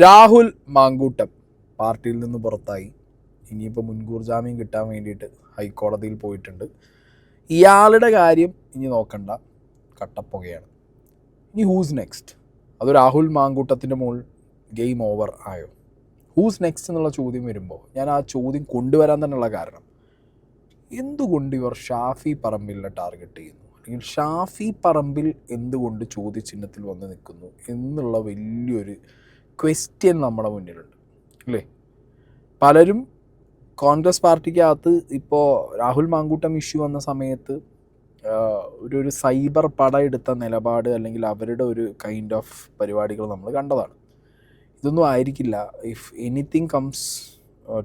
രാഹുൽ മാങ്കൂട്ടം പാർട്ടിയിൽ നിന്ന് പുറത്തായി. ഇനിയിപ്പോൾ മുൻകൂർ ജാമ്യം കിട്ടാൻ വേണ്ടിയിട്ട് ഹൈക്കോടതിയിൽ പോയിട്ടുണ്ട്. ഇയാളുടെ കാര്യം ഇനി നോക്കണ്ട, കട്ടപ്പുകയാണ്. ഇനി ഹൂസ് നെക്സ്റ്റ്? അത് രാഹുൽ മാങ്കൂട്ടത്തിൻ്റെ മുകളിൽ ഗെയിം ഓവർ ആയോ? ഹൂസ് നെക്സ്റ്റ് എന്നുള്ള ചോദ്യം വരുമ്പോൾ ഞാൻ ആ ചോദ്യം കൊണ്ടുവരാൻ തന്നെയുള്ള കാരണം, എന്തുകൊണ്ട് ഇവർ ഷാഫി പറമ്പിലിനെ ടാർഗറ്റ് ചെയ്യുന്നു, അല്ലെങ്കിൽ ഷാഫി പറമ്പിൽ എന്തുകൊണ്ട് ചോദ്യചിഹ്നത്തിൽ വന്ന് നിൽക്കുന്നു എന്നുള്ള വലിയൊരു ക്വസ്റ്റ്യൻ നമ്മുടെ മുന്നിലുണ്ട് അല്ലേ? പലരും കോൺഗ്രസ് പാർട്ടിക്കകത്ത് ഇപ്പോൾ രാഹുൽ മാങ്കൂട്ടം ഇഷ്യൂ വന്ന സമയത്ത് ഒരു സൈബർ പട എടുത്ത നിലപാട്, അല്ലെങ്കിൽ അവരുടെ ഒരു കൈൻഡ് ഓഫ് പരിപാടികൾ നമ്മൾ കണ്ടതാണ്. ഇതൊന്നും ആയിരിക്കില്ല if anything comes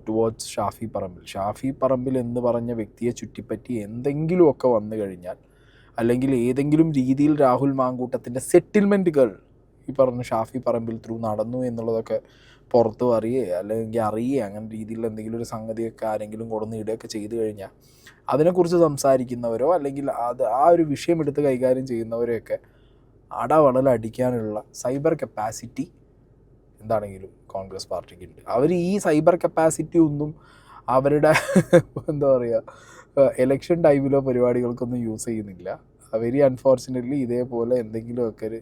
towards Shafi Parambil എന്ന് പറഞ്ഞ വ്യക്തിയെ ചുറ്റിപ്പറ്റി എന്തെങ്കിലുമൊക്കെ വന്നു കഴിഞ്ഞാൽ, അല്ലെങ്കിൽ ഏതെങ്കിലും രീതിയിൽ രാഹുൽ മാങ്കൂട്ടത്തിൻ്റെ സെറ്റിൽമെൻറ്റുകൾ ഈ പറഞ്ഞ ഷാഫി പറമ്പിൽ ത്രൂ നടന്നു എന്നുള്ളതൊക്കെ പുറത്ത് അല്ലെങ്കിൽ അറിയുക, അങ്ങനെ രീതിയിൽ എന്തെങ്കിലും ഒരു സംഗതിയൊക്കെ ആരെങ്കിലും കൊടുന്ന് ഇടുകയൊക്കെ ചെയ്തു കഴിഞ്ഞാൽ അതിനെക്കുറിച്ച് സംസാരിക്കുന്നവരോ അല്ലെങ്കിൽ ആ ഒരു വിഷയം എടുത്ത് കൈകാര്യം ചെയ്യുന്നവരെയൊക്കെ അടിക്കാനുള്ള സൈബർ കപ്പാസിറ്റി എന്താണെങ്കിലും കോൺഗ്രസ് പാർട്ടിക്ക് ഉണ്ട്. അവർ ഈ സൈബർ കപ്പാസിറ്റി ഒന്നും അവരുടെ എന്താ പറയുക എലക്ഷൻ ടൈമിലോ പരിപാടികൾക്കൊന്നും യൂസ് ചെയ്യുന്നില്ല. വെരി അൺഫോർച്ചുനേറ്റ്ലി ഇതേപോലെ എന്തെങ്കിലുമൊക്കെ ഒരു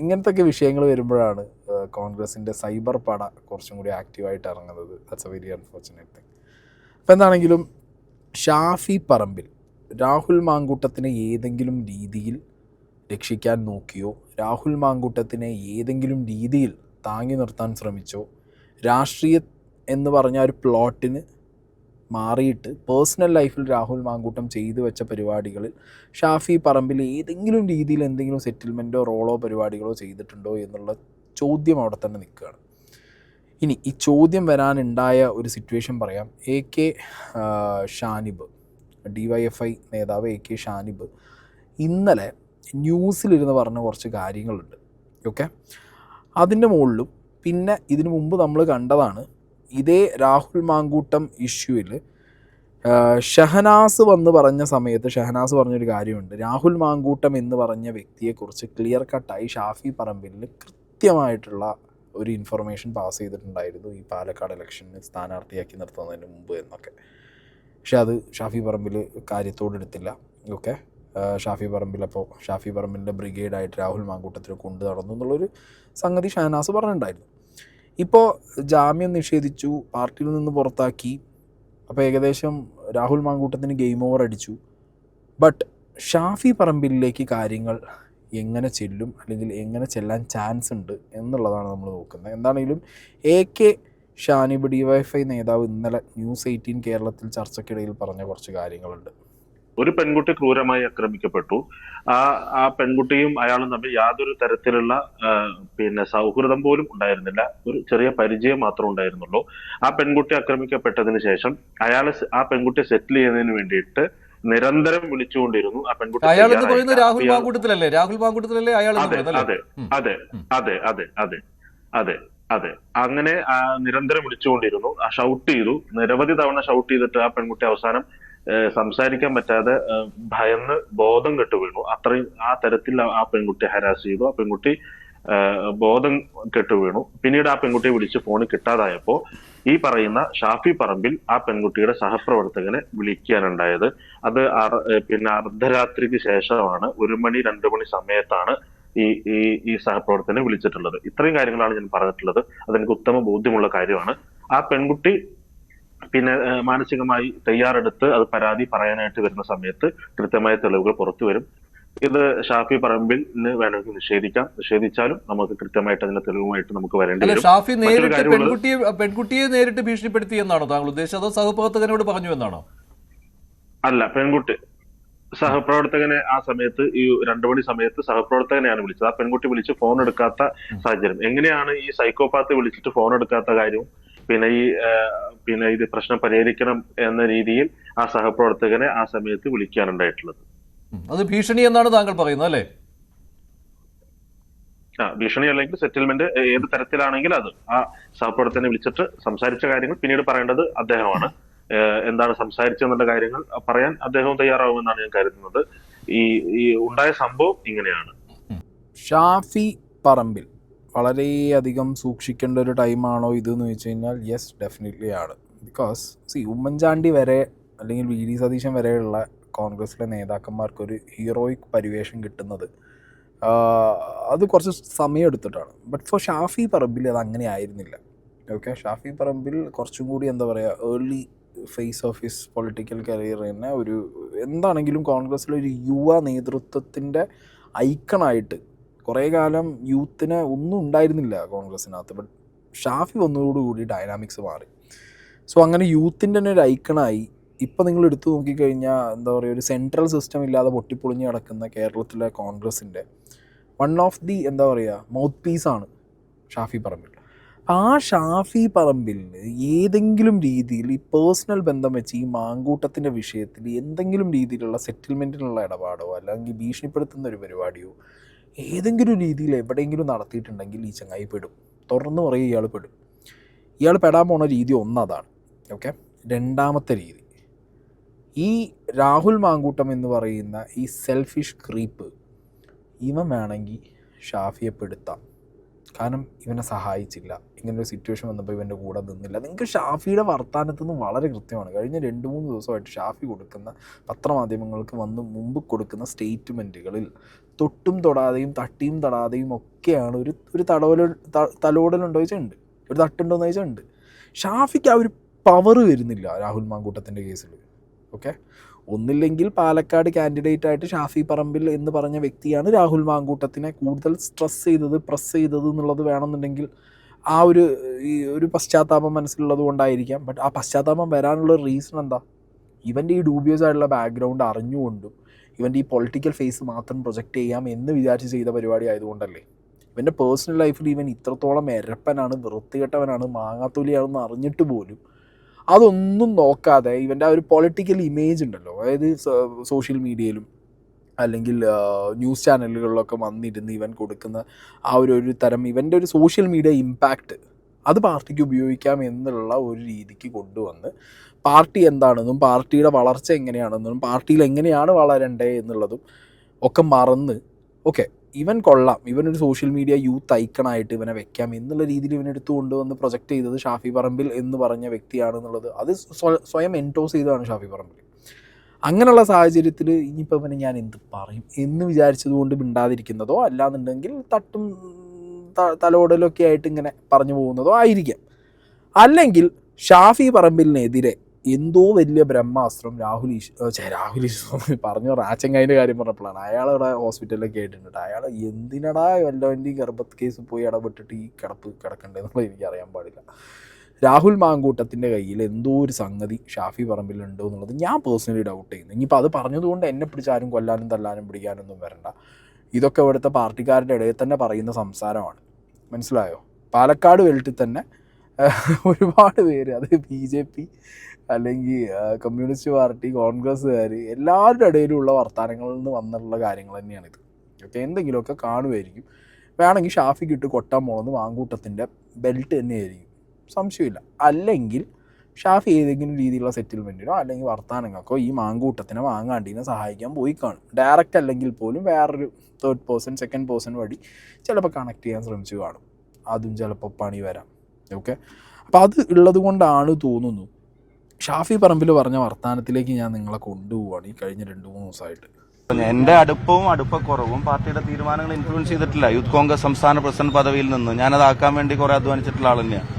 ഇങ്ങനത്തെ വിഷയങ്ങൾ വരുമ്പോഴാണ് കോൺഗ്രസിൻ്റെ സൈബർ പട കുറച്ചും കൂടി ആക്റ്റീവായിട്ട് ഇറങ്ങുന്നത്. That's A very unfortunate thing. അപ്പോൾ എന്താണെങ്കിലും ഷാഫി പറമ്പിൽ രാഹുൽ മാങ്കൂട്ടത്തിനെ ഏതെങ്കിലും രീതിയിൽ രക്ഷിക്കാൻ നോക്കിയോ, രാഹുൽ മാങ്കൂട്ടത്തിനെ ഏതെങ്കിലും രീതിയിൽ താങ്ങി നിർത്താൻ ശ്രമിച്ചോ, രാഷ്ട്രീയ എന്ന് പറഞ്ഞ ഒരു പ്ലോട്ടിന് മാറിയിട്ട് പേഴ്സണൽ ലൈഫിൽ രാഹുൽ മാങ്കൂട്ടം ചെയ്തു വെച്ച പരിപാടികളിൽ ഷാഫി പറമ്പിൽ ഏതെങ്കിലും രീതിയിൽ എന്തെങ്കിലും സെറ്റിൽമെൻറ്റോ റോളോ പരിപാടികളോ ചെയ്തിട്ടുണ്ടോ എന്നുള്ള ചോദ്യം അവിടെ തന്നെ നിൽക്കുകയാണ്. ഇനി ഈ ചോദ്യം വരാനുണ്ടായ ഒരു സിറ്റുവേഷൻ പറയാം. AK ഷാനിബ്, DYFI നേതാവ് AK ഷാനിബ് ഇന്നലെ ന്യൂസിലിരുന്ന് പറഞ്ഞ കുറച്ച് കാര്യങ്ങളുണ്ട്. ഓക്കെ, അതിൻ്റെ മുകളിലും പിന്നെ ഇതിനു മുമ്പ് നമ്മൾ കണ്ടതാണ് ഇതേ രാഹുൽ മാങ്കൂട്ടം ഇഷ്യൂവിൽ ഷഹനാസ് വന്ന് പറഞ്ഞ സമയത്ത് ഷഹനാസ് പറഞ്ഞൊരു കാര്യമുണ്ട്. രാഹുൽ മാങ്കൂട്ടം എന്ന് പറഞ്ഞ വ്യക്തിയെക്കുറിച്ച് ക്ലിയർ കട്ടായി ഷാഫി പറമ്പിലിന് കൃത്യമായിട്ടുള്ള ഒരു ഇൻഫർമേഷൻ പാസ് ചെയ്തിട്ടുണ്ടായിരുന്നു ഈ പാലക്കാട് ഇലക്ഷന് സ്ഥാനാർത്ഥിയാക്കി നിർത്തുന്നതിന് മുമ്പ് എന്നൊക്കെ. പക്ഷെ അത് ഷാഫി പറമ്പിൽ കാര്യത്തോടെടുത്തില്ല. ഓക്കെ, ഷാഫി പറമ്പിലിൻ്റെ ബ്രിഗേഡായിട്ട് രാഹുൽ മാങ്കൂട്ടത്തിൽ കൊണ്ടു നടന്നു എന്നുള്ളൊരു സംഗതി ഷഹനാസ് പറഞ്ഞിട്ടുണ്ടായിരുന്നു. ഇപ്പോൾ ജാമ്യം നിഷേധിച്ചു, പാർട്ടിയിൽ നിന്ന് പുറത്താക്കി. അപ്പോൾ ഏകദേശം രാഹുൽ മാങ്കൂട്ടത്തിന് ഗെയിം ഓവർ അടിച്ചു. ബട്ട് ഷാഫി പറമ്പിലേക്ക് കാര്യങ്ങൾ എങ്ങനെ ചെല്ലും, അല്ലെങ്കിൽ എങ്ങനെ ചെല്ലാൻ ചാൻസ് ഉണ്ട് എന്നുള്ളതാണ് നമ്മൾ നോക്കുന്നത്. എന്താണെങ്കിലും AK ഷാനിബ് DYFI നേതാവ് ഇന്നലെ News 18 കേരളത്തിൽ ചർച്ചയ്ക്കിടയിൽ പറഞ്ഞ കുറച്ച് കാര്യങ്ങളുണ്ട്. ഒരു പെൺകുട്ടി ക്രൂരമായി ആക്രമിക്കപ്പെട്ടു. ആ പെൺകുട്ടിയും അയാളും തമ്മിൽ യാതൊരു തരത്തിലുള്ള സൗഹൃദം പോലും ഉണ്ടായിരുന്നില്ല. ഒരു ചെറിയ പരിചയം മാത്രമേ ഉണ്ടായിരുന്നുള്ളൂ. ആ പെൺകുട്ടി ആക്രമിക്കപ്പെട്ടതിന് ശേഷം ആ പെൺകുട്ടിയെ സെറ്റിൽ ചെയ്യുന്നതിന് വേണ്ടിയിട്ട് നിരന്തരം വിളിച്ചുകൊണ്ടിരുന്നു. ആ പെൺകുട്ടി രാഹുൽ മാങ്കൂട്ടത്തിലല്ലേ? അതെ അതെ അതെ അതെ അതെ അതെ അതെ അതെ അങ്ങനെ നിരന്തരം വിളിച്ചുകൊണ്ടിരുന്നു. ഷൗട്ട് ചെയ്തു, നിരവധി തവണ ഷൗട്ട് ചെയ്തിട്ട് ആ പെൺകുട്ടി അവസാനം സംസാരിക്കാൻ പറ്റാതെ ഭയന്ന് ബോധം കെട്ടു വീണു. അത്രയും ആ തരത്തിൽ ആ പെൺകുട്ടി ഹരാസ് ചെയ്തു. ആ പെൺകുട്ടി ബോധം കെട്ടു വീണു. പിന്നീട് ആ പെൺകുട്ടിയെ വിളിച്ച് ഫോണിൽ കിട്ടാതായപ്പോ ഈ പറയുന്ന ഷാഫി പറമ്പിൽ ആ പെൺകുട്ടിയുടെ സഹപ്രവർത്തകനെ വിളിക്കാനുണ്ടായത്. അത് അർദ്ധരാത്രിക്ക് ശേഷമാണ്, 1 മണി 2 മണി സമയത്താണ് ഈ സഹപ്രവർത്തകനെ വിളിച്ചിട്ടുള്ളത്. ഇത്രയും കാര്യങ്ങളാണ് ഞാൻ പറഞ്ഞിട്ടുള്ളത്. അതെനിക്ക് ഉത്തമ ബോധ്യമുള്ള കാര്യമാണ്. ആ പെൺകുട്ടി മാനസികമായി തയ്യാറെടുത്ത് അത് പരാതി പറയാനായിട്ട് വരുന്ന സമയത്ത് കൃത്യമായ തെളിവുകൾ പുറത്തു വരും. ഇത് ഷാഫി പറമ്പിലിന് വേണമെങ്കിൽ നിഷേധിച്ചാലും നമുക്ക് കൃത്യമായിട്ട് അതിന്റെ തെളിവുമായിട്ട് നമുക്ക് വരേണ്ടി വരും. ഷാഫി പെൺകുട്ടിയെ നേരിട്ട് ഭീഷണിപ്പെടുത്തി എന്നാണോ താങ്കൾ ഉദ്ദേശിച്ചത്, അതോ സഹപ്രവർത്തകനോട് പറഞ്ഞു എന്നാണോ? അല്ല, പെൺകുട്ടി സഹപ്രവർത്തകനെ ആ സമയത്ത് ഈ 2 മണി സമയത്ത് സഹപ്രവർത്തകനെയാണ് വിളിച്ചത്. ആ പെൺകുട്ടി വിളിച്ച് ഫോൺ എടുക്കാത്ത സാഹചര്യം. എങ്ങനെയാണ് ഈ സൈക്കോപാത്ത് വിളിച്ചിട്ട് ഫോൺ എടുക്കാത്ത കാര്യവും ഇത് പ്രശ്നം പരിഹരിക്കണം എന്ന രീതിയിൽ ആ സഹപ്രവർത്തകനെ ആ സമയത്ത് വിളിക്കാനുണ്ടായിട്ടുള്ളത്? അത് ഭീഷണി എന്നാണ് താങ്കൾ പറയുന്നത് അല്ലേ? ഭീഷണി അല്ലെങ്കിൽ സെറ്റിൽമെന്റ് ഏത് തരത്തിലാണെങ്കിൽ അത് ആ സഹപ്രവർത്തകനെ വിളിച്ചിട്ട് സംസാരിച്ച കാര്യങ്ങൾ പിന്നീട് പറയേണ്ടത് അദ്ദേഹമാണ്. എന്താണ് സംസാരിച്ചെന്നുള്ള കാര്യങ്ങൾ പറയാൻ അദ്ദേഹം തയ്യാറാവുമെന്നാണ് ഞാൻ കരുതുന്നത്. ഈ ഉണ്ടായ സംഭവം ഇങ്ങനെയാണ്. ഷാഫി പറമ്പിൽ വളരെയധികം സൂക്ഷിക്കേണ്ട ഒരു ടൈമാണോ ഇതെന്ന് ചോദിച്ചു കഴിഞ്ഞാൽ യെസ്, ഡെഫിനറ്റ്ലി ആണ്. ബിക്കോസ് ഉമ്മൻചാണ്ടി വരെ അല്ലെങ്കിൽ വി ഡി സതീശൻ വരെയുള്ള കോൺഗ്രസിലെ നേതാക്കന്മാർക്കൊരു ഹീറോയിക് പരിവേഷം കിട്ടുന്നത് അത് കുറച്ച് സമയം എടുത്തിട്ടാണ്. ബട്ട് ഫോർ ഷാഫി പറമ്പിൽ അത് അങ്ങനെ ആയിരുന്നില്ല. ഓക്കെ, ഷാഫി പറമ്പിൽ കുറച്ചും കൂടി എന്താ പറയുക, early phase of his political career തന്നെ ഒരു എന്താണെങ്കിലും കോൺഗ്രസ്സിലൊരു യുവ നേതൃത്വത്തിൻ്റെ ഐക്കണായിട്ട് കുറേ കാലം യൂത്തിന് ഒന്നും ഉണ്ടായിരുന്നില്ല കോൺഗ്രസ്സിനകത്ത്. ബട്ട് ഷാഫി വന്നതോടുകൂടി ഡൈനാമിക്സ് മാറി. സോ അങ്ങനെ യൂത്തിൻ്റെ തന്നെ ഒരു ഐക്കണായി. ഇപ്പം നിങ്ങൾ എടുത്തു നോക്കിക്കഴിഞ്ഞാൽ എന്താ പറയുക, ഒരു സെൻട്രൽ സിസ്റ്റം ഇല്ലാതെ പൊട്ടിപ്പൊളിഞ്ഞ് കിടക്കുന്ന കേരളത്തിലെ കോൺഗ്രസിൻ്റെ വൺ ഓഫ് ദി എന്താ പറയുക മൗത്ത് പീസാണ് ഷാഫി പറമ്പിൽ. ആ ഷാഫി പറമ്പിൽ ഏതെങ്കിലും രീതിയിൽ ഈ പേഴ്സണൽ ബന്ധം വെച്ച് ഈ മാങ്കൂട്ടത്തിൻ്റെ വിഷയത്തിൽ എന്തെങ്കിലും രീതിയിലുള്ള സെറ്റിൽമെൻറ്റിനുള്ള ഇടപാടോ അല്ലെങ്കിൽ ഭീഷണിപ്പെടുത്തുന്ന ഒരു പരിപാടിയോ ഏതെങ്കിലും രീതിയിൽ എവിടെയെങ്കിലും നടത്തിയിട്ടുണ്ടെങ്കിൽ ഈ ചങ്ങായി പെടും. തുറന്ന് പറയും, ഇയാൾ പെടും. ഇയാൾ പെടാൻ പോണ രീതി ഒന്നതാണ്. ഓക്കെ, രണ്ടാമത്തെ രീതി ഈ രാഹുൽ മാങ്കൂട്ടം എന്ന് പറയുന്ന ഈ സെൽഫിഷ് ക്രീപ്പ്, ഇവൻ വേണമെങ്കിൽ ഷാഫിയെ പെടുത്താം. കാരണം ഇവനെ സഹായിച്ചില്ല, ഇങ്ങനൊരു സിറ്റുവേഷൻ വന്നപ്പോൾ ഇവൻ്റെ കൂടെ നിന്നില്ല. നിങ്ങൾക്ക് ഷാഫിയുടെ വർത്തമാനത്തിൽ നിന്ന് വളരെ കൃത്യമാണ്. കഴിഞ്ഞ 2-3 ദിവസമായിട്ട് ഷാഫി കൊടുക്കുന്ന പത്രമാധ്യമങ്ങൾക്ക് മുമ്പ് കൊടുക്കുന്ന സ്റ്റേറ്റ്മെൻറ്റുകളിൽ തൊട്ടും തൊടാതെയും തട്ടിയും തൊടാതെയും ഒക്കെയാണ്. ഒരു തലോടലുണ്ടോ ചോദിച്ചാൽ ഉണ്ട്, ഒരു തട്ടുണ്ടോയെന്ന് ചോദിച്ചാൽ ഉണ്ട്. ഷാഫിക്ക് ആ ഒരു പവർ വരുന്നില്ല രാഹുൽ മാങ്കൂട്ടത്തിൻ്റെ കേസിൽ. ഓക്കെ, ഒന്നില്ലെങ്കിൽ പാലക്കാട് കാൻഡിഡേറ്റ് ആയിട്ട് ഷാഫി പറമ്പിൽ എന്ന് പറഞ്ഞ വ്യക്തിയാണ് രാഹുൽ മാങ്കൂട്ടത്തിനെ കൂടുതൽ പ്രസ് ചെയ്തത് എന്നുള്ളത് വേണമെന്നുണ്ടെങ്കിൽ ആ ഒരു പശ്ചാത്താപം മനസ്സിലുള്ളത് കൊണ്ടായിരിക്കാം. ബട്ട് ആ പശ്ചാത്താപം വരാനുള്ള റീസൺ എന്താ? ഇവൻ്റെ ഈ ഡൂബിയസ് ആയിട്ടുള്ള ബാക്ക്ഗ്രൗണ്ട് അറിഞ്ഞുകൊണ്ടും ഇവൻ്റെ ഈ പൊളിറ്റിക്കൽ ഫേസ് മാത്രം പ്രൊജക്റ്റ് ചെയ്യാം എന്ന് വിചാരിച്ച് ചെയ്ത പരിപാടി ആയതുകൊണ്ടല്ലേ. ഇവൻ്റെ പേഴ്സണൽ ലൈഫിൽ ഇവൻ ഇത്രത്തോളം എരപ്പനാണ്, വൃത്തികെട്ടവനാണ്, മാങ്ങാത്തൊലിയാണെന്ന് അറിഞ്ഞിട്ട് പോലും അതൊന്നും നോക്കാതെ ഇവൻ്റെ ആ ഒരു പൊളിറ്റിക്കൽ ഇമേജ് ഉണ്ടല്ലോ, അതായത് സോഷ്യൽ മീഡിയയിലും അല്ലെങ്കിൽ ന്യൂസ് ചാനലുകളിലൊക്കെ വന്നിരുന്ന് ഇവൻ കൊടുക്കുന്ന ആ ഒരു തരം ഇവൻ്റെ ഒരു സോഷ്യൽ മീഡിയ ഇമ്പാക്റ്റ് അത് പാർട്ടിക്ക് ഉപയോഗിക്കാം എന്നുള്ള ഒരു രീതിക്ക് കൊണ്ടുവന്ന് പാർട്ടി എന്താണെന്നും പാർട്ടിയുടെ വളർച്ച എങ്ങനെയാണെന്നും പാർട്ടിയിൽ എങ്ങനെയാണ് വളരണ്ടേ എന്നുള്ളതും ഒക്കെ മറന്ന് ഓക്കെ ഇവൻ കൊള്ളാം, ഇവനൊരു സോഷ്യൽ മീഡിയ യൂത്ത് ഐക്കണായിട്ട് ഇവനെ വെക്കാം എന്നുള്ള രീതിയിൽ ഇവനെടുത്ത് കൊണ്ടുവന്ന് പ്രൊജക്റ്റ് ചെയ്തത് ഷാഫി പറമ്പിൽ എന്ന് പറഞ്ഞ വ്യക്തിയാണെന്നുള്ളത് അത് സ്വയം എൻഡോസ് ചെയ്തതാണ് ഷാഫി പറമ്പിൽ. അങ്ങനെയുള്ള സാഹചര്യത്തിൽ ഇനിയിപ്പോൾ ഇവനെ ഞാൻ എന്ത് പറയും എന്ന് വിചാരിച്ചത് കൊണ്ട് മിണ്ടാതിരിക്കുന്നതോ അല്ലാന്നുണ്ടെങ്കിൽ തട്ടും തലോടലൊക്കെ ആയിട്ട് ഇങ്ങനെ പറഞ്ഞു പോകുന്നതോ ആയിരിക്കാം. അല്ലെങ്കിൽ ഷാഫി പറമ്പിലിനെതിരെ എന്തോ വലിയ ബ്രഹ്മാസ്ത്രം രാഹുൽ പറഞ്ഞു റാച്ചങ്കായിൻ്റെ കാര്യം പറഞ്ഞപ്പോഴാണ് അയാളിവിടെ ഹോസ്പിറ്റലിലൊക്കെ ആയിട്ടുണ്ട്. അയാൾ എന്തിനടാ വല്ലവൻ്റെയും ഗർഭത്ത് കേസ് പോയി ഇടപെട്ടിട്ട് ഈ കിടക്കണ്ടെന്നുള്ളത് എനിക്കറിയാൻ പാടില്ല. രാഹുൽ മാങ്കൂട്ടത്തിൻ്റെ കയ്യിൽ എന്തോ ഒരു സംഗതി ഷാഫി പറമ്പിലുണ്ടോ എന്നുള്ളത് ഞാൻ പേഴ്സണലി ഡൗട്ട് ചെയ്യുന്നു. ഇനിയിപ്പോൾ അത് പറഞ്ഞതുകൊണ്ട് എന്നെ പിടിച്ചാരും കൊല്ലാനും തല്ലാനും പിടിക്കാനൊന്നും വരണ്ട. ഇതൊക്കെ ഇവിടുത്തെ പാർട്ടിക്കാരുടെ ഇടയിൽ തന്നെ പറയുന്ന സംസാരമാണ്, മനസ്സിലായോ? പാലക്കാട് വെൽറ്റിൽ തന്നെ ഒരുപാട് പേര്, അത് BJP അല്ലെങ്കിൽ കമ്മ്യൂണിസ്റ്റ് പാർട്ടി, കോൺഗ്രസ്സുകാർ എല്ലാവരുടെ ഇടയിലുള്ള വർത്തമാനങ്ങളിൽ നിന്ന് വന്നിട്ടുള്ള കാര്യങ്ങൾ തന്നെയാണിത്. ഓക്കെ, എന്തെങ്കിലുമൊക്കെ കാണുമായിരിക്കും. വേണമെങ്കിൽ ഷാഫിക്ക് ഇട്ട് കൊട്ടാൻ പോകുന്നത് മാങ്കൂട്ടത്തിൻ്റെ ബെൽറ്റ് തന്നെയായിരിക്കും, സംശയമില്ല. അല്ലെങ്കിൽ ഷാഫി ഏതെങ്കിലും രീതിയിലുള്ള സെറ്റിൽമെൻറ്റിനോ അല്ലെങ്കിൽ വർത്തമാനങ്ങൾക്കോ ഈ മാങ്കൂട്ടത്തിനെ വാങ്ങാണ്ടിനെ സഹായിക്കാൻ പോയി കാണും. ഡയറക്റ്റ് അല്ലെങ്കിൽ പോലും വേറൊരു തേർഡ് പേഴ്സൺ, സെക്കൻഡ് പേഴ്സൺ വഴി ചിലപ്പോൾ കണക്ട് ചെയ്യാൻ ശ്രമിച്ചു കാണും. അതും ചിലപ്പോൾ പണി വരാം. ഓക്കെ, അപ്പോൾ അത് ഉള്ളത് കൊണ്ടാണ് തോന്നുന്നു ഷാഫി പറമ്പിൽ പറഞ്ഞ വർത്തമാനത്തിലേക്ക് ഞാൻ നിങ്ങളെ കൊണ്ടുപോവാണ് ഈ കഴിഞ്ഞ 2-3 ദിവസമായിട്ട്. എന്റെ അടുപ്പക്കുറവും പാർട്ടിയുടെ തീരുമാനങ്ങൾ ഇൻഫ്ലുവൻസ് ചെയ്തിട്ടില്ല. യൂത്ത് കോൺഗ്രസ് സംസ്ഥാന പ്രസിഡന്റ് പദവിയിൽ നിന്ന് ഞാനതാക്കാൻ വേണ്ടി കുറെ അധ്വാനിച്ചിട്ടുള്ള ആൾ തന്നെയാണ്.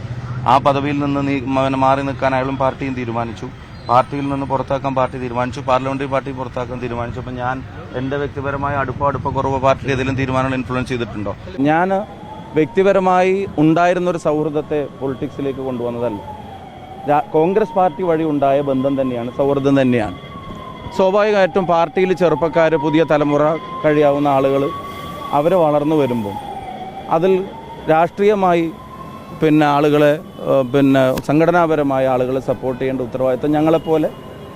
ആ പദവിയിൽ നിന്ന് മാറി നിൽക്കാൻ അയാളും പാർട്ടിയും തീരുമാനിച്ചു. പാർട്ടിയിൽ നിന്ന് പുറത്താക്കാൻ പാർട്ടി തീരുമാനിച്ചു. പാർലമെന്ററി പാർട്ടി പുറത്താക്കാൻ തീരുമാനിച്ചു. അപ്പം ഞാൻ എന്റെ വ്യക്തിപരമായ അടുപ്പക്കുറവ് പാർട്ടിയിൽ ഏതെങ്കിലും തീരുമാനങ്ങൾ ഇൻഫ്ലുവൻസ് ചെയ്തിട്ടുണ്ടോ? ഞാൻ വ്യക്തിപരമായി ഉണ്ടായിരുന്നൊരു സൗഹൃദത്തെ പൊളിറ്റിക്സിലേക്ക് കൊണ്ടുവന്നതല്ല. കോൺഗ്രസ് പാർട്ടി വഴി ഉണ്ടായ ബന്ധം തന്നെയാണ്, സൗഹൃദം തന്നെയാണ്. സ്വാഭാവികമായിട്ടും പാർട്ടിയിൽ ചെറുപ്പക്കാർ, പുതിയ തലമുറ കഴിയാവുന്ന ആളുകൾ അവർ വളർന്നു വരുമ്പം അതിൽ രാഷ്ട്രീയമായി ആളുകളെ സംഘടനാപരമായ ആളുകളെ സപ്പോർട്ട് ചെയ്യേണ്ട ഉത്തരവാദിത്തം ഞങ്ങളെപ്പോലെ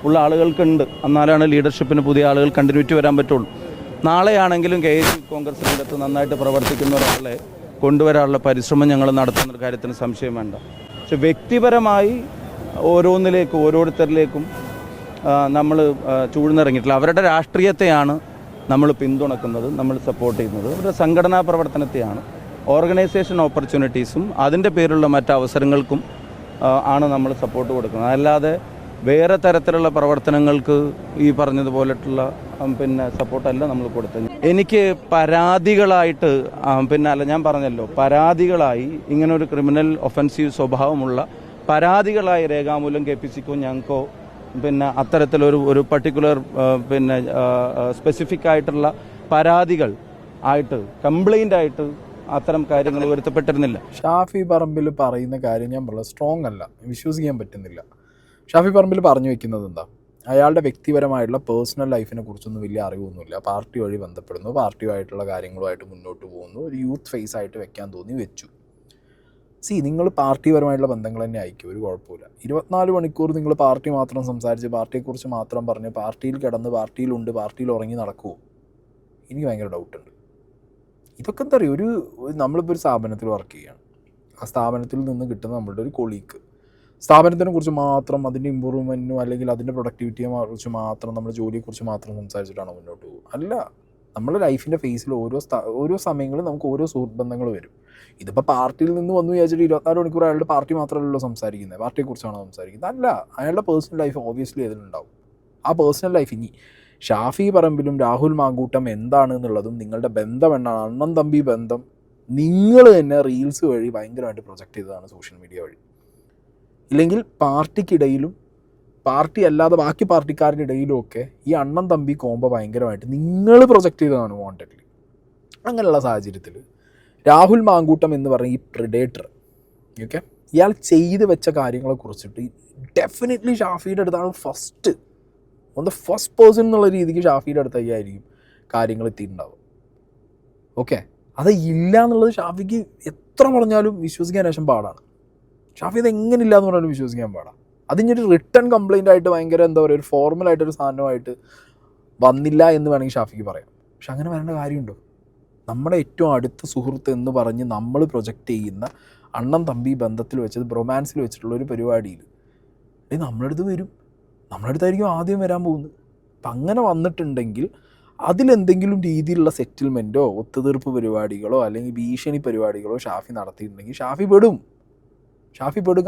ഉള്ള ആളുകൾക്കുണ്ട്. എന്നാലാണ് ലീഡർഷിപ്പിന് പുതിയ ആളുകൾ കണ്ടിന്യൂറ്റി വരാൻ പറ്റുള്ളൂ. നാളെയാണെങ്കിലും KSU കോൺഗ്രസ് രംഗത്ത് നന്നായിട്ട് പ്രവർത്തിക്കുന്ന ഒരാളെ കൊണ്ടുവരാനുള്ള പരിശ്രമം ഞങ്ങൾ നടത്തുന്ന കാര്യത്തിന് സംശയം വേണ്ട. പക്ഷെ വ്യക്തിപരമായി ഓരോരുത്തരിലേക്കും നമ്മൾ ചൂഴ്ന്നിറങ്ങിയിട്ടില്ല. അവരുടെ രാഷ്ട്രീയത്തെയാണ് നമ്മൾ പിന്തുണക്കുന്നത്, നമ്മൾ സപ്പോർട്ട് ചെയ്യുന്നത്. അവരുടെ സംഘടനാ പ്രവർത്തനത്തെയാണ്, ഓർഗനൈസേഷൻ ഓപ്പർച്യൂണിറ്റീസും അതിൻ്റെ പേരിലുള്ള മറ്റ് അവസരങ്ങൾക്കും ആണ് നമ്മൾ സപ്പോർട്ട് കൊടുക്കുന്നത്. അല്ലാതെ വേറെ തരത്തിലുള്ള പ്രവർത്തനങ്ങൾക്ക് ഈ പറഞ്ഞതുപോലെയുള്ള പിന്നെ സപ്പോർട്ടല്ല നമ്മൾ കൊടുത്തത്. എനിക്ക് പരാതികളായിട്ട് അല്ല, ഞാൻ പറഞ്ഞല്ലോ, പരാതികളായി ഇങ്ങനൊരു ക്രിമിനൽ ഒഫൻസീവ് സ്വഭാവമുള്ള പരാതികളായി രേഖാമൂലം KPCക്കോ ഞങ്ങൾക്കോ അത്തരത്തിലൊരു പർട്ടിക്കുലർ സ്പെസിഫിക് ആയിട്ടുള്ള പരാതികൾ ആയിട്ട് കംപ്ലൈൻ്റ് ആയിട്ട് അത്തരം കാര്യങ്ങൾ വരുത്തപ്പെട്ടിരുന്നില്ല. ഷാഫി പറമ്പിൽ പറയുന്ന കാര്യം ഞാൻ പറഞ്ഞത് സ്ട്രോങ് അല്ല, വിശ്വസിക്കാൻ പറ്റുന്നില്ല. ഷാഫി പറമ്പിൽ പറഞ്ഞു വെക്കുന്നത് എന്താ, അയാളുടെ വ്യക്തിപരമായിട്ടുള്ള പേഴ്സണൽ ലൈഫിനെ കുറിച്ചൊന്നും വലിയ അറിവൊന്നുമില്ല, പാർട്ടി വഴി ബന്ധപ്പെടുന്നു, പാർട്ടിയുമായിട്ടുള്ള കാര്യങ്ങളുമായിട്ട് മുന്നോട്ട് പോകുന്നു, ഒരു യൂത്ത് ഫേസ് ആയിട്ട് വെക്കാൻ തോന്നി വെച്ചു. നിങ്ങൾ പാർട്ടിപരമായിട്ടുള്ള ബന്ധങ്ങൾ തന്നെ അയക്കും, ഒരു കുഴപ്പമില്ല. 24 മണിക്കൂർ നിങ്ങൾ പാർട്ടി മാത്രം സംസാരിച്ച് പാർട്ടിയെക്കുറിച്ച് മാത്രം പറഞ്ഞ് പാർട്ടിയിൽ കിടന്ന് പാർട്ടിയിലുണ്ട് പാർട്ടിയിൽ ഉറങ്ങി നടക്കുമോ? എനിക്ക് ഭയങ്കര ഡൗട്ടുണ്ട്. ഇതൊക്കെ എന്താ പറയുക, നമ്മളിപ്പോൾ ഒരു സ്ഥാപനത്തിൽ വർക്ക് ചെയ്യുകയാണ്, ആ സ്ഥാപനത്തിൽ നിന്ന് കിട്ടുന്ന നമ്മളുടെ ഒരു കൊളീഗ് സ്ഥാപനത്തിനെ കുറിച്ച് മാത്രം, അതിൻ്റെ ഇമ്പ്രൂവ്മെൻറ്റിനും അല്ലെങ്കിൽ അതിൻ്റെ പ്രൊഡക്ടിവിറ്റിയെ കുറിച്ച് മാത്രം, നമ്മുടെ ജോലിയെക്കുറിച്ച് മാത്രം സംസാരിച്ചിട്ടാണ് മുന്നോട്ട് പോകുക. അല്ല, നമ്മുടെ ലൈഫിൻ്റെ ഫേസിൽ ഓരോ സമയങ്ങളിൽ നമുക്ക് ഓരോ സുഹൃത്ത് ബന്ധങ്ങൾ വരും. ഇതിപ്പോൾ പാർട്ടിയിൽ നിന്ന് വന്നു വിചാരിച്ചിട്ട് 24 മണിക്കൂർ അയാളുടെ പാർട്ടി മാത്രമല്ലല്ലോ സംസാരിക്കുന്നത്, പാർട്ടിയെക്കുറിച്ചാണോ സംസാരിക്കുന്നത്? അല്ല, അയാളുടെ പേഴ്സണൽ ലൈഫ് ഓബിയസ്ലി അതിലുണ്ടാവും. ആ പേഴ്സണൽ ലൈഫ് ഇനി ഷാഫി പറമ്പിലും രാഹുൽ മാങ്കൂട്ടം എന്താണ് എന്നുള്ളതും നിങ്ങളുടെ ബന്ധം എന്നാണ്, അണ്ണൻ തമ്പി ബന്ധം നിങ്ങൾ തന്നെ റീൽസ് വഴി ഭയങ്കരമായിട്ട് പ്രൊജക്റ്റ് ചെയ്തതാണ്, സോഷ്യൽ മീഡിയ വഴി. ഇല്ലെങ്കിൽ പാർട്ടിക്കിടയിലും പാർട്ടി അല്ലാതെ ബാക്കി പാർട്ടിക്കാരുടെ ഇടയിലും ഒക്കെ ഈ അണ്ണൻ തമ്പി കോംബോ ഭയങ്കരമായിട്ട് നിങ്ങൾ പ്രൊജക്റ്റ് ചെയ്തതാണ് വാണ്ടഡ്ലി. അങ്ങനെയുള്ള സാഹചര്യത്തിൽ രാഹുൽ മാങ്കൂട്ടം എന്ന് പറഞ്ഞ ഈ പ്രിഡേറ്റർ, ഓക്കെ, ഇയാൾ ചെയ്ത് വെച്ച കാര്യങ്ങളെ കുറിച്ചിട്ട് ഡെഫിനറ്റ്ലി ഷാഫിയുടെ അടുത്താണ് ഫസ്റ്റ് പേഴ്സൺ എന്നുള്ള രീതിക്ക് ഷാഫിയുടെ അടുത്തേക്കായിരിക്കും കാര്യങ്ങൾ എത്തിയിട്ടുണ്ടാവും. ഓക്കെ, അത് ഇല്ല എന്നുള്ളത് ഷാഫിക്ക് എത്ര പറഞ്ഞാലും വിശ്വസിക്കാൻ ശേഷം പാടാണ്. ഷാഫി അത് എങ്ങനെ ഇല്ല എന്ന് പറഞ്ഞാലും വിശ്വസിക്കാൻ പാടാം. അതിനൊരു റിട്ടേൺ കംപ്ലയിൻ്റ് ആയിട്ട് ഭയങ്കര എന്താ പറയുക, ഒരു ഫോർമലായിട്ടൊരു സാധനമായിട്ട് വന്നില്ല എന്ന് വേണമെങ്കിൽ ഷാഫിക്ക് പറയാം. പക്ഷെ അങ്ങനെ വരേണ്ട കാര്യമുണ്ടോ? നമ്മുടെ ഏറ്റവും അടുത്ത സുഹൃത്ത് എന്ന് പറഞ്ഞ് നമ്മൾ പ്രൊജക്റ്റ് ചെയ്യുന്ന അണ്ണൻ തമ്പി ബന്ധത്തിൽ വെച്ചത് ബ്രൊമാൻസിൽ വെച്ചിട്ടുള്ള ഒരു പരിപാടിയിൽ നമ്മുടെ അടുത്ത് വരും, നമ്മുടെ അടുത്തായിരിക്കും ആദ്യം വരാൻ പോകുന്നത്. അപ്പം അങ്ങനെ വന്നിട്ടുണ്ടെങ്കിൽ അതിലെന്തെങ്കിലും രീതിയിലുള്ള സെറ്റിൽമെൻറ്റോ ഒത്തുതീർപ്പ് പരിപാടികളോ അല്ലെങ്കിൽ ഭീഷണി പരിപാടികളോ ഷാഫി നടത്തിയിട്ടുണ്ടെങ്കിൽ ഷാഫി പെടും.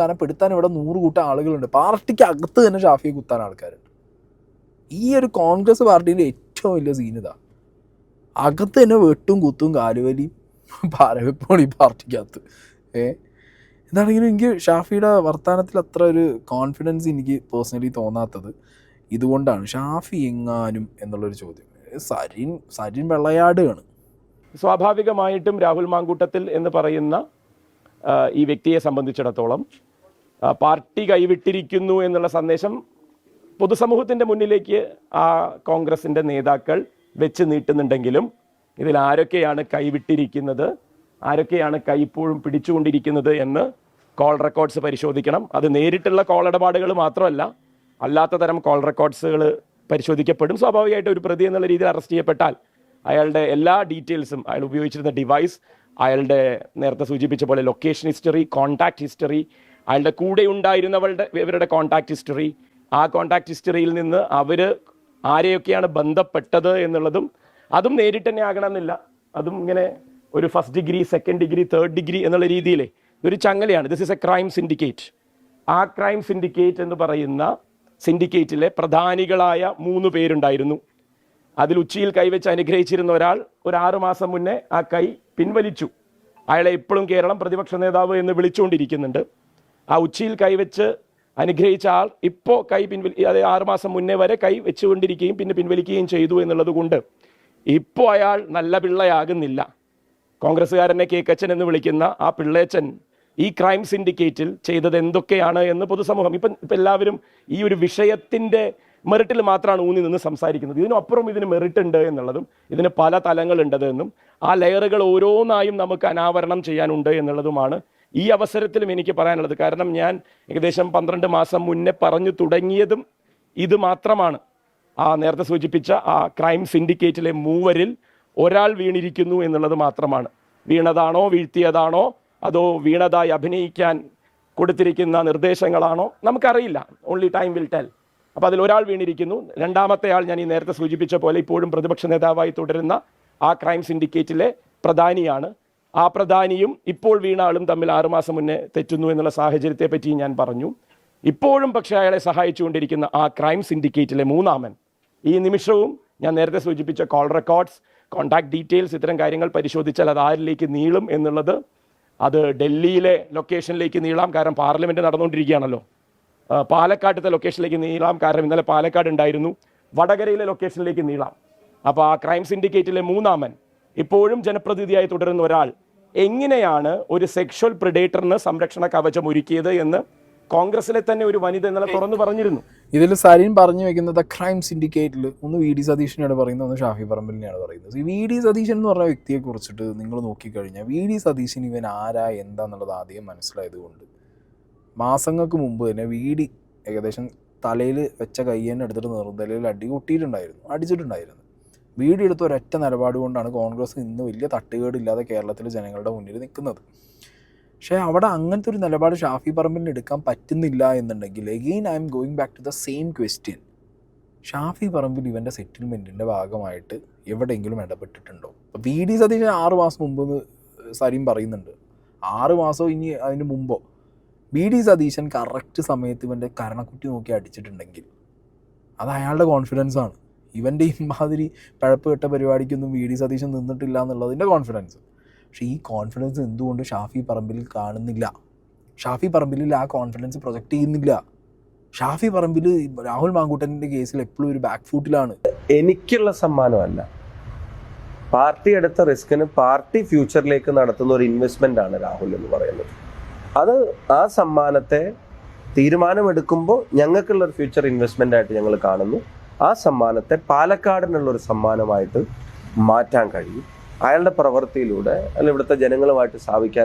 കാരണം പെടുത്താൻ ഇവിടെ 100 കൂട്ടം ആളുകളുണ്ട്. പാർട്ടിക്ക് അകത്ത് തന്നെ ഷാഫിയെ കുത്താൻ ആൾക്കാരുണ്ട്. ഈ ഒരു കോൺഗ്രസ് പാർട്ടിയിലെ ഏറ്റവും വലിയ സീനിതാ, അകത്ത് തന്നെ വെട്ടും കുത്തും കാലുവലിയും പാരവെപ്പോണ് ഈ പാർട്ടിക്കകത്ത്. എന്താണെങ്കിലും എനിക്ക് ഷാഫിയുടെ വർത്തമാനത്തിൽ അത്ര ഒരു കോൺഫിഡൻസ് എനിക്ക് പേഴ്സണലി തോന്നാത്തത് ഇതുകൊണ്ടാണ്. ഷാഫി എങ്ങാനും എന്നുള്ളൊരു ചോദ്യം. സരിൻ വെള്ളയാടുകയാണ്. സ്വാഭാവികമായിട്ടും രാഹുൽ മാങ്കൂട്ടത്തിൽ എന്ന് പറയുന്ന ഈ വ്യക്തിയെ സംബന്ധിച്ചിടത്തോളം പാർട്ടി കൈവിട്ടിരിക്കുന്നു എന്നുള്ള സന്ദേശം പൊതുസമൂഹത്തിൻ്റെ മുന്നിലേക്ക് ആ കോൺഗ്രസിൻ്റെ നേതാക്കൾ വെച്ച് നീട്ടുന്നുണ്ടെങ്കിലും ഇതിൽ ആരൊക്കെയാണ് കൈവിട്ടിരിക്കുന്നത്, ആരൊക്കെയാണ് കൈപ്പോഴും പിടിച്ചുകൊണ്ടിരിക്കുന്നത് എന്ന് കോൾ റെക്കോർഡ്സ് പരിശോധിക്കണം. അത് നേരിട്ടുള്ള കോൾ ഇടപാടുകൾ മാത്രമല്ല, അല്ലാത്ത തരം കോൾ റെക്കോർഡ്സുകൾ പരിശോധിക്കപ്പെടും. സ്വാഭാവികമായിട്ട് ഒരു പ്രതി എന്നുള്ള രീതിയിൽ അറസ്റ്റ് ചെയ്യപ്പെട്ടാൽ അയാളുടെ എല്ലാ ഡീറ്റെയിൽസും, അയാൾ ഉപയോഗിച്ചിരുന്ന ഡിവൈസ്, അയാളുടെ നേരത്തെ സൂചിപ്പിച്ച പോലെ ലൊക്കേഷൻ ഹിസ്റ്ററി, കോൺടാക്ട് ഹിസ്റ്ററി, അയാളുടെ കൂടെ ഇവരുടെ കോൺടാക്ട് ഹിസ്റ്ററി, ആ കോൺടാക്ട് ഹിസ്റ്ററിയിൽ നിന്ന് അവർ ആരെയൊക്കെയാണ് ബന്ധപ്പെട്ടത് എന്നുള്ളതും അതും നേരിട്ട് തന്നെ ആകണമെന്നില്ല. അതും ഇങ്ങനെ ഒരു first degree, second degree, third degree എന്നുള്ള രീതിയിൽ ഇതൊരു ചങ്ങലയാണ്. This is a crime syndicate. ആ ക്രൈം സിൻഡിക്കേറ്റ് എന്ന് പറയുന്ന സിൻഡിക്കേറ്റിലെ പ്രധാനികളായ 3 പേരുണ്ടായിരുന്നു. അതിൽ ഉച്ചിയിൽ കൈവച്ച് അനുഗ്രഹിച്ചിരുന്ന ഒരാൾ ഒരു 6 മാസം മുന്നേ ആ കൈ പിൻവലിച്ചു. അയാളെ ഇപ്പോഴും കേരളം പ്രതിപക്ഷ നേതാവ് എന്ന് വിളിച്ചുകൊണ്ടിരിക്കുന്നുണ്ട്. ആ ഉച്ചിയിൽ കൈവച്ച് അനുഗ്രഹിച്ച ആൾ ഇപ്പോൾ കൈ അത് 6 മാസം മുന്നേ വരെ കൈ വെച്ചുകൊണ്ടിരിക്കുകയും പിന്നെ പിൻവലിക്കുകയും ചെയ്തു എന്നുള്ളത് കൊണ്ട് ഇപ്പോൾ അയാൾ നല്ല പിള്ളയാകുന്നില്ല. കോൺഗ്രസ്സുകാരനെ കേക്കച്ചൻ എന്ന് വിളിക്കുന്ന ആ പിള്ളേച്ചൻ ഈ ക്രൈം സിൻഡിക്കേറ്റിൽ ചെയ്തത് എന്തൊക്കെയാണ് എന്ന് പൊതുസമൂഹം ഇപ്പം എല്ലാവരും ഈ ഒരു വിഷയത്തിൻ്റെ മെറിറ്റിൽ മാത്രമാണ് ഊന്നി നിന്ന് സംസാരിക്കുന്നത്. ഇതിനപ്പുറം ഇതിന് മെറിറ്റ് ഉണ്ട് എന്നുള്ളതും ഇതിന് പല തലങ്ങളുണ്ടെന്നും ആ ലെയറുകൾ ഓരോന്നായും നമുക്ക് അനാവരണം ചെയ്യാനുണ്ട് എന്നുള്ളതുമാണ് ഈ അവസരത്തിലും എനിക്ക് പറയാനുള്ളത്. കാരണം ഞാൻ ഏകദേശം 12 മാസം മുന്നേ പറഞ്ഞു തുടങ്ങിയതും ഇത് മാത്രമാണ്. ആ നേരത്തെ സൂചിപ്പിച്ച ആ ക്രൈം സിൻഡിക്കേറ്റിലെ 3 ഒരാൾ വീണിരിക്കുന്നു എന്നുള്ളത് മാത്രമാണ്. വീണതാണോ, വീഴ്ത്തിയതാണോ, അതോ വീണതായി അഭിനയിക്കാൻ കൊടുത്തിരിക്കുന്ന നിർദ്ദേശങ്ങളാണോ നമുക്കറിയില്ല. Only time will tell. അപ്പോൾ അതിൽ ഒരാൾ വീണിരിക്കുന്നു. രണ്ടാമത്തെ ആൾ ഞാൻ ഈ നേരത്തെ സൂചിപ്പിച്ച പോലെ ഇപ്പോഴും പ്രതിപക്ഷ നേതാവായി തുടരുന്ന ആ ക്രൈം സിൻഡിക്കേറ്റിലെ പ്രധാനിയാണ്. ആ പ്രധാനിയും ഇപ്പോൾ വീണ ആളും തമ്മിൽ 6 മാസം മുന്നേ തെറ്റുന്നു എന്നുള്ള സാഹചര്യത്തെ പറ്റി ഞാൻ പറഞ്ഞു. ഇപ്പോഴും പക്ഷേ അയാളെ സഹായിച്ചുകൊണ്ടിരിക്കുന്ന ആ ക്രൈം സിൻഡിക്കേറ്റിലെ മൂന്നാമൻ ഈ നിമിഷവും ഞാൻ നേരത്തെ സൂചിപ്പിച്ച കോൾ റെക്കോർഡ്സ്, കോൺടാക്ട് ഡീറ്റെയിൽസ്, ഇത്തരം കാര്യങ്ങൾ പരിശോധിച്ചാൽ അത് ആരിലേക്ക് നീളും എന്നുള്ളത്, അത് ഡൽഹിയിലെ ലൊക്കേഷനിലേക്ക് നീളാം, കാരണം പാർലമെൻറ്റ് നടന്നുകൊണ്ടിരിക്കുകയാണല്ലോ. പാലക്കാട്ടത്തെ ലൊക്കേഷനിലേക്ക് നീളാം, കാരണം ഇന്നലെ പാലക്കാട് ഉണ്ടായിരുന്നു. വടകരയിലെ ലൊക്കേഷനിലേക്ക് നീളാം. അപ്പോൾ ആ ക്രൈം സിൻഡിക്കേറ്റിലെ മൂന്നാമൻ ഇപ്പോഴും ജനപ്രതിനിധിയായി തുടരുന്ന ഒരാൾ എങ്ങനെയാണ് ഒരു സെക്ഷൽ പ്രിഡേറ്ററിന് സംരക്ഷണ കവചം ഒരുക്കിയത് എന്ന് കോൺഗ്രസിലെ തന്നെ ഒരു വനിത ഇന്നലെ തുറന്നു പറഞ്ഞിരുന്നു. ഇതിൽ സരീൻ പറഞ്ഞു വെക്കുന്നത് ക്രൈം സിൻഡിക്കേറ്റിൽ ഒന്ന് വി ഡി സതീശനെയാണ് പറയുന്നത്, ഒന്ന് ഷാഫി പറമ്പിലിനെയാണ് പറയുന്നത്. ഈ വി ഡി സതീശൻ എന്ന് പറഞ്ഞ വ്യക്തിയെ കുറിച്ചിട്ട് നിങ്ങൾ നോക്കിക്കഴിഞ്ഞാൽ വി ഡി സതീശൻ ഇവൻ ആരാ എന്താന്നുള്ളത് ആദ്യം മനസ്സിലായതുകൊണ്ട് മാസങ്ങൾക്ക് മുമ്പ് തന്നെ വി ഡി ഏകദേശം തലയിൽ വെച്ച കൈ തന്നെ എടുത്തിട്ട് നിർത്തലയിൽ അടിച്ചിട്ടുണ്ടായിരുന്നു. വി ഡി എടുത്ത ഒരൊറ്റ നിലപാട് കൊണ്ടാണ് കോൺഗ്രസ് ഇന്ന് വലിയ തട്ടുകേടില്ലാതെ കേരളത്തിലെ ജനങ്ങളുടെ മുന്നിൽ നിൽക്കുന്നത്. പക്ഷേ അവിടെ അങ്ങനത്തെ ഒരു നിലപാട് ഷാഫി പറമ്പിലിന് എടുക്കാൻ പറ്റുന്നില്ല എന്നുണ്ടെങ്കിൽ again I am going back to the same question. Shafi Parambil ഇവൻ്റെ സെറ്റിൽമെൻറ്റിൻ്റെ ഭാഗമായിട്ട് എവിടെയെങ്കിലും ഇടപെട്ടിട്ടുണ്ടോ? ഇപ്പോൾ വി ഡി സതീശൻ 6 മാസം മുമ്പ് സരീം പറയുന്നുണ്ട്, 6 മാസമോ ഇനി അതിന് മുമ്പോ വി ഡി സതീശൻ കറക്റ്റ് സമയത്ത് ഇവൻ്റെ കരണക്കുറ്റി നോക്കി അടിച്ചിട്ടുണ്ടെങ്കിൽ അത് അയാളുടെ കോൺഫിഡൻസാണ്. ഇവൻ്റെ ഇമാതിരി പഴപ്പ് കെട്ട പരിപാടിക്കൊന്നും വി ഡി സതീശൻ നിന്നിട്ടില്ല എന്നുള്ളതിൻ്റെ കോൺഫിഡൻസ്. പക്ഷേ ഈ കോൺഫിഡൻസ് എന്തുകൊണ്ട് ഷാഫി പറമ്പിൽ കാണുന്നില്ല? ഷാഫി പറമ്പിൽ ആ കോൺഫിഡൻസ് പ്രൊജക്റ്റ് ചെയ്യുന്നില്ല. ഷാഫി പറമ്പിൽ രാഹുൽ മാങ്കൂട്ടൻ്റെ കേസിൽ എപ്പോഴും ഒരു ബാക്ക് ഫൂട്ടിലാണ്. എനിക്കുള്ള സമ്മാനമല്ല, പാർട്ടി എടുത്ത റിസ്കിന് പാർട്ടി ഫ്യൂച്ചറിലേക്ക് നടത്തുന്ന ഒരു ഇൻവെസ്റ്റ്മെന്റ് ആണ് രാഹുൽ എന്ന് പറയുന്നത്. അത് ആ സമ്മാനത്തെ തീരുമാനമെടുക്കുമ്പോൾ ഞങ്ങൾക്കുള്ള ഒരു ഫ്യൂച്ചർ ഇൻവെസ്റ്റ്മെന്റ് ആയിട്ട് ഞങ്ങൾ കാണുന്നു. ആ സമ്മാനത്തെ പാലക്കാടിനുള്ളൊരു സമ്മാനമായിട്ട് മാറ്റാൻ കഴിയും. അയാളുടെ പ്രവൃത്തിയിലൂടെ അല്ലെങ്കിൽ ഇവിടുത്തെ ജനങ്ങളുമായിട്ട്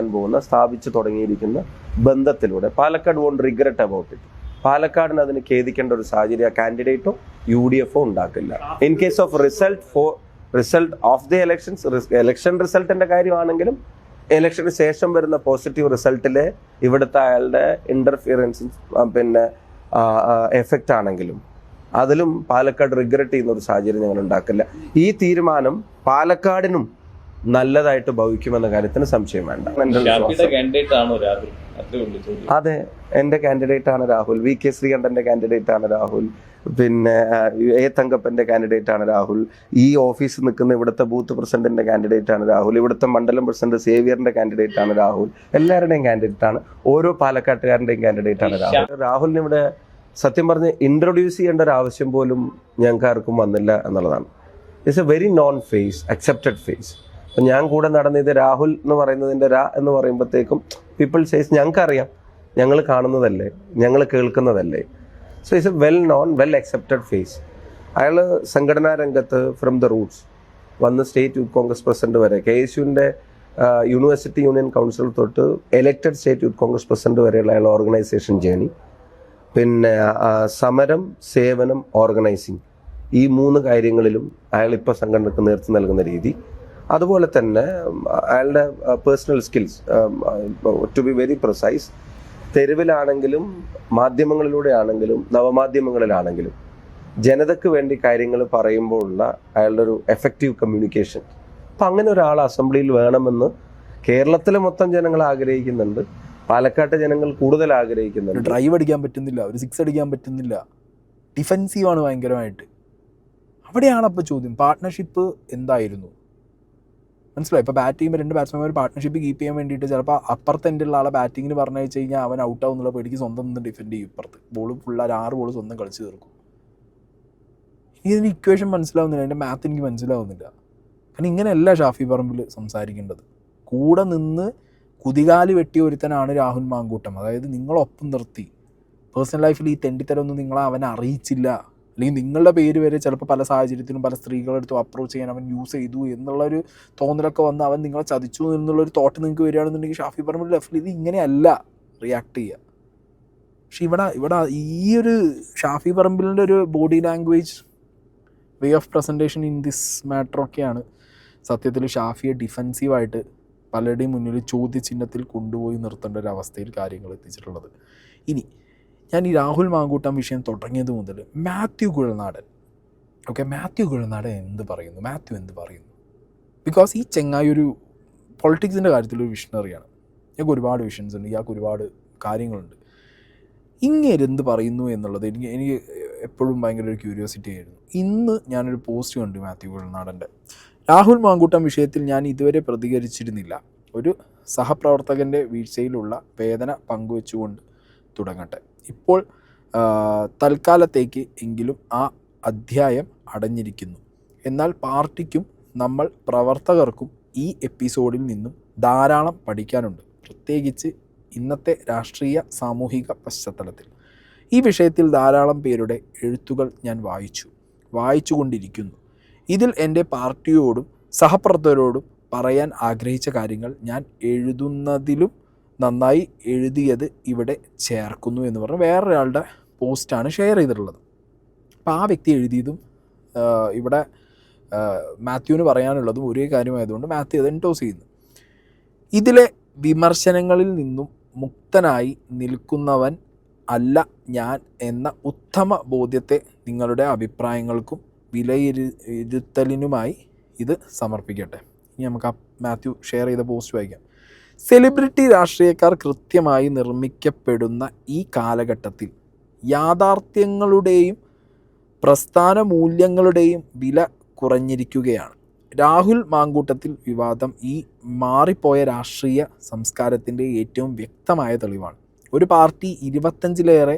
സ്ഥാപിച്ചു തുടങ്ങിയിരിക്കുന്ന ബന്ധത്തിലൂടെ Palakkad won't regret about it. പാലക്കാടിന് അതിന് ഖേദിക്കേണ്ട ഒരു സാഹചര്യം കാൻഡിഡേറ്റോ UDFോ ഉണ്ടാക്കില്ല. In case of result of the election റിസൾട്ടിന്റെ കാര്യമാണെങ്കിലും ഇലക്ഷന് ശേഷം വരുന്ന പോസിറ്റീവ് റിസൾട്ടിലെ ഇവിടുത്തെ അയാളുടെ ഇന്റർഫിയറൻസ് എഫക്റ്റ് ആണെങ്കിലും അതിലും പാലക്കാട് റിഗ്രറ്റ് ചെയ്യുന്ന ഒരു സാഹചര്യം ഞങ്ങൾ ഉണ്ടാക്കില്ല. ഈ തീരുമാനം പാലക്കാടിനും നല്ലതായിട്ട് ഭവിക്കുമെന്ന കാര്യത്തിന് സംശയം വേണ്ട. അതെ, എന്റെ കാൻഡിഡേറ്റ് ആണ് രാഹുൽ. VK ശ്രീകണ്ഠന്റെ കാൻഡിഡേറ്റ് ആണ് രാഹുൽ. പിന്നെ A തങ്കപ്പന്റെ കാൻഡിഡേറ്റ് ആണ് രാഹുൽ. ഈ ഓഫീസിൽ നിൽക്കുന്ന ഇവിടുത്തെ ബൂത്ത് പ്രസിഡന്റിന്റെ കാൻഡിഡേറ്റ് ആണ് രാഹുൽ. ഇവിടുത്തെ മണ്ഡലം പ്രസിഡന്റ് സേവിയറിന്റെ കാൻഡിഡേറ്റ് ആണ് രാഹുൽ. എല്ലാവരുടെയും കാൻഡിഡേറ്റ് ആണ്. ഓരോ പാലക്കാട്ടുകാരന്റെയും കാൻഡിഡേറ്റ് ആണ് രാഹുൽ. രാഹുലിന് ഇവിടെ സത്യം പറഞ്ഞ് ഇൻട്രൊഡ്യൂസ് ചെയ്യേണ്ട ഒരു ആവശ്യം പോലും ഞങ്ങൾക്ക് ആർക്കും വന്നില്ല എന്നുള്ളതാണ്. It's a very known face, accepted face. അപ്പം ഞാൻ കൂടെ നടന്നത് രാഹുൽ എന്ന് പറയുന്നതിൻ്റെ എന്ന് പറയുമ്പോഴത്തേക്കും പീപ്പിൾ സേസ് ഞങ്ങൾക്കറിയാം, ഞങ്ങൾ കാണുന്നതല്ലേ, ഞങ്ങൾ കേൾക്കുന്നതല്ലേ. So it's a well known, well accepted face. അയാൾ സംഘടനാ രംഗത്ത് ഫ്രം ദ റൂട്ട്സ് വന്ന് സ്റ്റേറ്റ് യൂത്ത് കോൺഗ്രസ് പ്രസിഡന്റ് വരെ, KSUവിൻ്റെ യൂണിവേഴ്സിറ്റി യൂണിയൻ കൗൺസിൽ തൊട്ട് elected state youth Congress president വരെയുള്ള അയാൾ ഓർഗനൈസേഷൻ ജേണി, പിന്നെ സമരം, സേവനം, ഓർഗനൈസിങ്, ഈ 3 കാര്യങ്ങളിലും അയാൾ ഇപ്പോൾ സംഘടനക്ക് നേതൃത്വം നൽകുന്ന രീതി, അതുപോലെ തന്നെ അയാളുടെ personal skills, to be very precise, തെരുവിലാണെങ്കിലും മാധ്യമങ്ങളിലൂടെ ആണെങ്കിലും നവമാധ്യമങ്ങളിലാണെങ്കിലും ജനതയ്ക്ക് വേണ്ടി കാര്യങ്ങൾ പറയുമ്പോഴുള്ള അയാളുടെ ഒരു എഫക്റ്റീവ് കമ്മ്യൂണിക്കേഷൻ. അപ്പം അങ്ങനെ ഒരാൾ അസംബ്ലിയിൽ വേണമെന്ന് കേരളത്തിലെ മൊത്തം ജനങ്ങൾ ആഗ്രഹിക്കുന്നുണ്ട്. പാലക്കാട്ടെ ജനങ്ങൾ കൂടുതൽ ആഗ്രഹിക്കുന്നുണ്ട്. ഡ്രൈവ് അടിക്കാൻ പറ്റുന്നില്ല, ഒരു 6 അടിക്കാൻ പറ്റുന്നില്ല, ഡിഫെൻസീവാണ് ഭയങ്കരമായിട്ട്. അവിടെയാണ് അപ്പോൾ ചോദ്യം, പാർട്ട്ണർഷിപ്പ് എന്തായിരുന്നു? മനസ്സിലായി. ഇപ്പോൾ ബാറ്റ് ചെയ്യുമ്പോൾ 2 ബാറ്റ്സ്മാൻമാർ പാർട്ട്ണർഷിപ്പ് കീപ്പ് ചെയ്യാൻ വേണ്ടിയിട്ട് ചിലപ്പോൾ അപ്പുറത്തെ എൻ്റെ ഉള്ള ആളെ ബാറ്റിങ്ങിന് പറഞ്ഞു വെച്ച് കഴിഞ്ഞാൽ അവൻ ഔട്ടാവും എന്നുള്ള പേടിക്ക് സ്വന്തം നിന്ന് ഡിഫെൻഡ് ചെയ്യും. ഇപ്പുറത്ത് ബോൾ ഫുള്ള് 6 ബോൾ സ്വന്തം കളിച്ച് തീർക്കും. ഇതിന് ഇക്വേഷൻ മനസ്സിലാവുന്നില്ല, അതിൻ്റെ മാത്ത് എനിക്ക് മനസ്സിലാവുന്നില്ല. കാരണം ഇങ്ങനെയല്ല ഷാഫി പറമ്പിൽ സംസാരിക്കേണ്ടത്. കൂടെ നിന്ന് കുതികാല് വെട്ടിയ ഒരുത്തനാണ് രാഹുൽ മാങ്കൂട്ടം. അതായത് നിങ്ങളൊപ്പം നിർത്തി പേഴ്സണൽ ലൈഫിൽ ഈ തെണ്ടിത്തരമൊന്നും നിങ്ങളെ അവനെ അറിയിച്ചില്ല, അല്ലെങ്കിൽ നിങ്ങളുടെ പേര് വരെ ചിലപ്പോൾ പല സാഹചര്യത്തിലും പല സ്ത്രീകളെടുത്തും അപ്രോച്ച് ചെയ്യാൻ അവൻ യൂസ് ചെയ്തു എന്നുള്ളൊരു തോന്നലൊക്കെ വന്ന് അവൻ നിങ്ങളെ ചതിച്ചു എന്നുള്ളൊരു തോട്ട് നിങ്ങൾക്ക് വരികയാണെന്നുണ്ടെങ്കിൽ ഷാഫി പറമ്പിൽ ലൈഫിൽ ഇത് ഇങ്ങനെയല്ല റിയാക്ട് ചെയ്യുക. പക്ഷെ ഇവിടെ ഈ ഒരു ഷാഫി പറമ്പിലിൻ്റെ ഒരു body language, way of presentation in this മാറ്ററൊക്കെയാണ് സത്യത്തിൽ ഷാഫിയെ ഡിഫെൻസീവായിട്ട് പലരുടെയും മുന്നിൽ ചോദ്യചിഹ്നത്തിൽ കൊണ്ടുപോയി നിർത്തേണ്ട ഒരു അവസ്ഥയിൽ കാര്യങ്ങൾ എത്തിച്ചിട്ടുള്ളത്. ഇനി ഞാൻ ഈ രാഹുൽ മാങ്കൂട്ടം വിഷയം തുടങ്ങിയത് മുതൽ മാത്യു കുഴൽനാടൻ എന്ത് പറയുന്നു? മാത്യു എന്ത് പറയുന്നു? ബിക്കോസ് ഈ ചെങ്ങായി ഒരു പൊളിറ്റിക്സിൻ്റെ കാര്യത്തിൽ ഒരു വിഷണറിയാണ്. ഞങ്ങൾക്ക് ഒരുപാട് വിഷൻസ് ഉണ്ട്, ഇയാൾക്ക് ഒരുപാട് കാര്യങ്ങളുണ്ട്. ഇങ്ങേരെന്ത് പറയുന്നു എന്നുള്ളത് എനിക്ക് എപ്പോഴും ഭയങ്കര ഒരു ക്യൂരിയോസിറ്റി ആയിരുന്നു. ഇന്ന് ഞാനൊരു പോസ്റ്റ് കണ്ടു മാത്യു കുഴൽനാടൻ്റെ. രാഹുൽ മാങ്കൂട്ടം വിഷയത്തിൽ ഞാൻ ഇതുവരെ പ്രതികരിച്ചിരുന്നില്ല. ഒരു സഹപ്രവർത്തകൻ്റെ വീഴ്ചയിലുള്ള വേദന പങ്കുവെച്ചുകൊണ്ട് തുടങ്ങട്ടെ. ഇപ്പോൾ തൽക്കാലത്തേക്ക് എങ്കിലും ആ അധ്യായം അടഞ്ഞിരിക്കുന്നു. എന്നാൽ പാർട്ടിക്കും നമ്മൾ പ്രവർത്തകർക്കും ഈ എപ്പിസോഡിൽ നിന്നും ധാരാളം പഠിക്കാനുണ്ട്, പ്രത്യേകിച്ച് ഇന്നത്തെ രാഷ്ട്രീയ സാമൂഹിക പശ്ചാത്തലത്തിൽ. ഈ വിഷയത്തിൽ ധാരാളം പേരുടെ എഴുത്തുകൾ ഞാൻ വായിച്ചുകൊണ്ടിരിക്കുന്നു. ഇതിൽ എൻ്റെ പാർട്ടിയോടും സഹപ്രവർത്തകരോടും പറയാൻ ആഗ്രഹിച്ച കാര്യങ്ങൾ ഞാൻ എഴുതുന്നതിലും നന്നായി എഴുതിയത് ഇവിടെ ചേർക്കുന്നു എന്ന് പറഞ്ഞ് വേറൊരാളുടെ പോസ്റ്റാണ് ഷെയർ ചെയ്തിട്ടുള്ളത്. അപ്പോൾ ആ വ്യക്തി എഴുതിയതും ഇവിടെ മാത്യുവിന് പറയാനുള്ളതും ഒരേ കാര്യമായതുകൊണ്ട് മാത്യു അത് എൻഡോസ് ചെയ്യുന്നു. ഇതിലെ വിമർശനങ്ങളിൽ നിന്നും മുക്തനായി നിൽക്കുന്നവൻ അല്ല ഞാൻ എന്ന ഉത്തമ ബോധ്യത്തെ നിങ്ങളുടെ അഭിപ്രായങ്ങൾക്കും വിലയിരുത്തലിനുമായി ഇത് സമർപ്പിക്കട്ടെ. ഇനി നമുക്ക് ആ മാത്യു ഷെയർ ചെയ്ത പോസ്റ്റ് വായിക്കാം. സെലിബ്രിറ്റി രാഷ്ട്രീയക്കാർ കൃത്യമായി നിർമ്മിക്കപ്പെടുന്ന ഈ കാലഘട്ടത്തിൽ യാഥാർത്ഥ്യങ്ങളുടെയും പ്രസ്ഥാന മൂല്യങ്ങളുടെയും വില കുറഞ്ഞിരിക്കുകയാണ്. രാഹുൽ മാങ്കൂട്ടത്തിൽ വിവാദം ഈ മാറിപ്പോയ രാഷ്ട്രീയ സംസ്കാരത്തിൻ്റെ ഏറ്റവും വ്യക്തമായ തെളിവാണ്. ഒരു പാർട്ടി 25-ലേറെ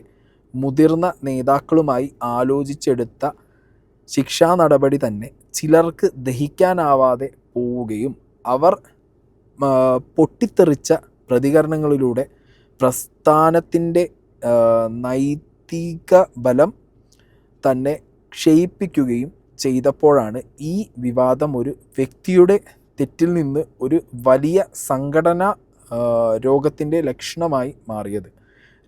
മുതിർന്ന നേതാക്കളുമായി ആലോചിച്ചെടുത്ത ശിക്ഷാ നടപടി തന്നെ ചിലർക്ക് ദഹിക്കാനാവാതെ പോവുകയും അവർ പൊട്ടിത്തെറിച്ച പ്രതികരണങ്ങളിലൂടെ പ്രസ്ഥാനത്തിൻ്റെ നൈതിക ബലം തന്നെ ക്ഷയിപ്പിക്കുകയും ചെയ്തപ്പോഴാണ് ഈ വിവാദം ഒരു വ്യക്തിയുടെ തെറ്റിൽ നിന്ന് ഒരു വലിയ സംഘടനാ രോഗത്തിൻ്റെ ലക്ഷണമായി മാറിയത്.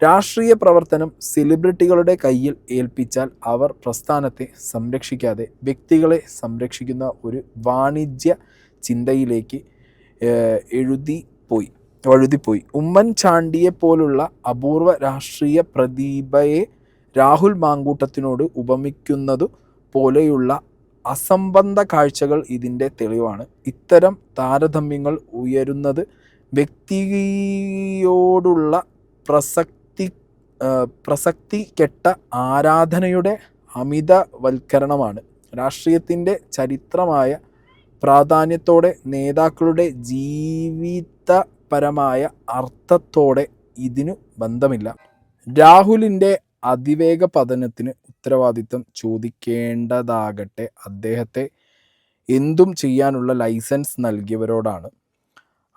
രാഷ്ട്രീയ പ്രവർത്തനം സെലിബ്രിറ്റികളുടെ കയ്യിൽ ഏൽപ്പിച്ചാൽ അവർ പ്രസ്ഥാനത്തെ സംരക്ഷിക്കാതെ വ്യക്തികളെ സംരക്ഷിക്കുന്ന ഒരു വാണിജ്യ ചിന്തയിലേക്ക് വഴുതിപ്പോയി. ഉമ്മൻചാണ്ടിയെ പോലുള്ള അപൂർവ രാഷ്ട്രീയ പ്രതിഭയെ രാഹുൽ മാങ്കൂട്ടത്തിനോട് ഉപമിക്കുന്നതു പോലെയുള്ള അസംബന്ധ കാഴ്ചകൾ ഇതിൻ്റെ തെളിവാണ്. ഇത്തരം താരതമ്യങ്ങൾ ഉയരുന്നത് വ്യക്തിയോടുള്ള പ്രസക്തി കെട്ട ആരാധനയുടെ അമിതവൽക്കരണമാണ്. രാഷ്ട്രീയത്തിൻ്റെ ചരിത്രമായ പ്രാധാന്യത്തോടെ നേതാക്കളുടെ ജീവിതപരമായ അർത്ഥത്തോടെ ഇതിനു ബന്ധമില്ല. രാഹുലിൻ്റെ അതിവേഗ പതനത്തിന് ഉത്തരവാദിത്തം ചോദിക്കേണ്ടതാകട്ടെ അദ്ദേഹത്തെ എന്തും ചെയ്യാനുള്ള ലൈസൻസ് നൽകിയവരോടാണ്.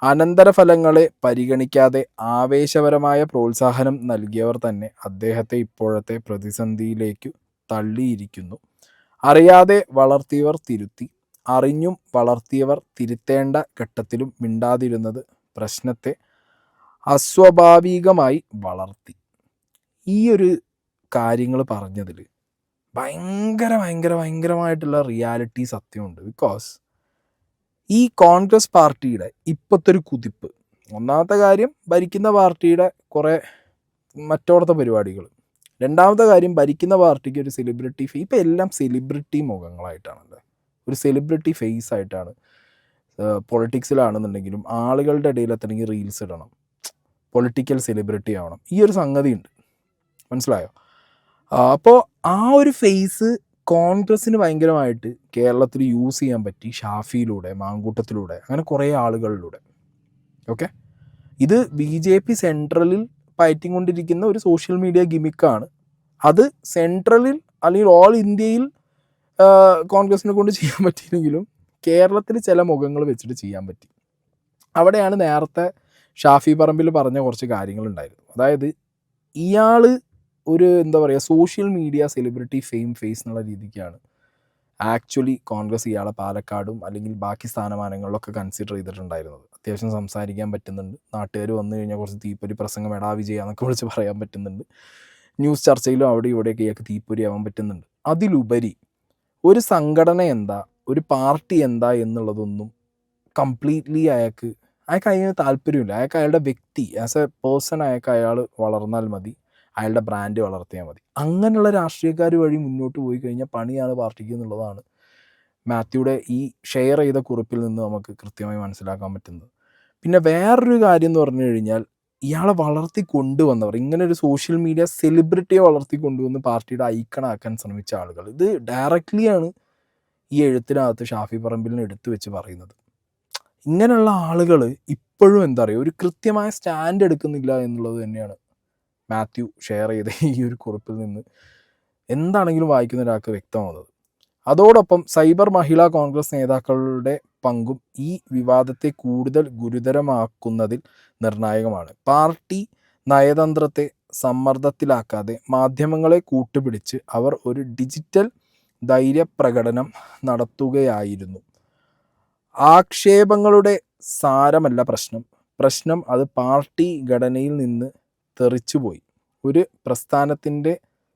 അനന്തരഫലങ്ങളെ പരിഗണിക്കാതെ ആവേശപരമായ പ്രോത്സാഹനം നൽകിയവർ തന്നെ അദ്ദേഹത്തെ ഇപ്പോഴത്തെ പ്രതിസന്ധിയിലേക്ക് തള്ളിയിരിക്കുന്നു. അറിയാതെ വളർത്തിയവർ തിരുത്തി, അറിഞ്ഞും വളർത്തിയവർ തിരുത്തേണ്ട ഘട്ടത്തിലും മിണ്ടാതിരുന്നത് പ്രശ്നത്തെ അസ്വാഭാവികമായി വളർത്തി. ഈ ഒരു കാര്യങ്ങൾ പറഞ്ഞതിൽ ഭയങ്കരമായിട്ടുള്ള റിയാലിറ്റി സത്യമുണ്ട്. ബിക്കോസ് ഈ കോൺഗ്രസ് പാർട്ടിയുടെ ഇപ്പോഴത്തെ ഒരു കുതിപ്പ്, ഒന്നാമത്തെ കാര്യം ഭരിക്കുന്ന പാർട്ടിയുടെ കുറേ മറ്റോടത്തെ പരിപാടികൾ, രണ്ടാമത്തെ കാര്യം ഭരിക്കുന്ന പാർട്ടിക്ക് ഒരു സെലിബ്രിറ്റി ഇപ്പം എല്ലാം സെലിബ്രിറ്റി മുഖങ്ങളായിട്ടാണല്ലേ, ഒരു സെലിബ്രിറ്റി ഫേസ് ആയിട്ടാണ്. പൊളിറ്റിക്സിലാണെന്നുണ്ടെങ്കിലും ആളുകളുടെ ഇടയിലെത്തണമെങ്കിൽ റീൽസ് ഇടണം, പൊളിറ്റിക്കൽ സെലിബ്രിറ്റി ആവണം, ഈ ഒരു സംഗതി ഉണ്ട്. മനസ്സിലായോ? അപ്പോൾ ആ ഒരു ഫേസ് കോൺഗ്രസ്സിന് ഭയങ്കരമായിട്ട് കേരളത്തിൽ യൂസ് ചെയ്യാൻ പറ്റി. ഷാഫിയിലൂടെ, മാങ്കൂട്ടത്തിലൂടെ, അങ്ങനെ കുറേ ആളുകളിലൂടെ. ഓക്കെ, ഇത് BJP സെൻട്രലിൽ പയറ്റിക്കൊണ്ടിരിക്കുന്ന ഒരു സോഷ്യൽ മീഡിയ ഗിമിക്കാണ്. അത് സെൻട്രലിൽ അല്ലെങ്കിൽ ഓൾ ഇന്ത്യയിൽ കോൺഗ്രസിനെ കൊണ്ട് ചെയ്യാൻ പറ്റിയില്ലെങ്കിലും കേരളത്തിൽ ചില മുഖങ്ങൾ വെച്ചിട്ട് ചെയ്യാൻ പറ്റി. അവിടെയാണ് നേരത്തെ ഷാഫി പറമ്പിൽ പറഞ്ഞ കുറച്ച് കാര്യങ്ങളുണ്ടായിരുന്നു. അതായത് ഇയാൾ ഒരു സോഷ്യൽ മീഡിയ സെലിബ്രിറ്റി ഫേസ് എന്നുള്ള രീതിക്കാണ് ആക്ച്വലി കോൺഗ്രസ് ഇയാളെ പാലക്കാടും അല്ലെങ്കിൽ ബാക്കി സ്ഥാനമാനങ്ങളിലൊക്കെ കൺസിഡർ ചെയ്തിട്ടുണ്ടായിരുന്നത്. അത്യാവശ്യം സംസാരിക്കാൻ പറ്റുന്നുണ്ട്, നാട്ടുകാർ വന്നു കഴിഞ്ഞാൽ കുറച്ച് തീപ്പൊരി പ്രസംഗം എടാ വിജയ എന്നൊക്കെ വിളിച്ച് പറയാൻ പറ്റുന്നുണ്ട്, ന്യൂസ് ചർച്ചയിലും അവിടെ ഇവിടെയൊക്കെ ഇയാൾക്ക് തീപ്പൊരി ആവാൻ പറ്റുന്നുണ്ട്. അതിലുപരി ഒരു സംഘടന എന്താ, ഒരു പാർട്ടി എന്താ എന്നുള്ളതൊന്നും കംപ്ലീറ്റ്ലി അയാൾക്ക് അതിന് താല്പര്യമില്ല. അയാളുടെ വ്യക്തി ആസ് എ പേഴ്സൺ അയാൾ വളർന്നാൽ മതി, അയാളുടെ ബ്രാൻഡ് വളർത്തിയാൽ മതി. അങ്ങനെയുള്ള രാഷ്ട്രീയക്കാർ വഴി മുന്നോട്ട് പോയി കഴിഞ്ഞാൽ പണിയാണ് പാർട്ടിക്ക് എന്നുള്ളതാണ് മാത്യുയുടെ ഈ ഷെയർ ചെയ്ത കുറിപ്പിൽ നിന്ന് നമുക്ക് കൃത്യമായി മനസ്സിലാക്കാൻ പറ്റുന്നത്. പിന്നെ വേറൊരു കാര്യം എന്ന് പറഞ്ഞു കഴിഞ്ഞാൽ ഇയാളെ വളർത്തി കൊണ്ടുവന്നവർ, ഇങ്ങനെ ഒരു സോഷ്യൽ മീഡിയ സെലിബ്രിറ്റിയെ വളർത്തി കൊണ്ടുവന്ന് പാർട്ടിയുടെ ഐക്കണാക്കാൻ ശ്രമിച്ച ആളുകൾ, ഇത് ഡയറക്റ്റ്ലിയാണ് ഈ എഴുത്തിനകത്ത് ഷാഫി പറമ്പിലിനെ എടുത്തു വെച്ച് പറയുന്നത്. ഇങ്ങനെയുള്ള ആളുകൾ ഇപ്പോഴും എന്താ പറയുക, ഒരു കൃത്യമായ സ്റ്റാൻഡ് എടുക്കുന്നില്ല എന്നുള്ളത് തന്നെയാണ് മാത്യു ഷെയർ ചെയ്ത ഈ ഒരു കുറിപ്പിൽ നിന്ന് എന്താണെങ്കിലും വായിക്കുന്ന ഒരാൾക്ക് വ്യക്തമാവുന്നത്. അതോടൊപ്പം സൈബർ മഹിളാ കോൺഗ്രസ് നേതാക്കളുടെ പങ്കും ഈ വിവാദത്തെ കൂടുതൽ ഗുരുതരമാക്കുന്നതിൽ നിർണായകമാണ്. പാർട്ടി നയതന്ത്രത്തെ സമ്മർദ്ദത്തിലാക്കാതെ മാധ്യമങ്ങളെ കൂട്ടുപിടിച്ച് അവർ ഒരു ഡിജിറ്റൽ ധൈര്യപ്രകടനം നടത്തുകയായിരുന്നു. ആക്ഷേപങ്ങളുടെ സാരമല്ല പ്രശ്നം അത് പാർട്ടി ഘടനയിൽ നിന്ന് തെറിച്ചുപോയി. ഒരു പ്രസ്ഥാനത്തിൻ്റെ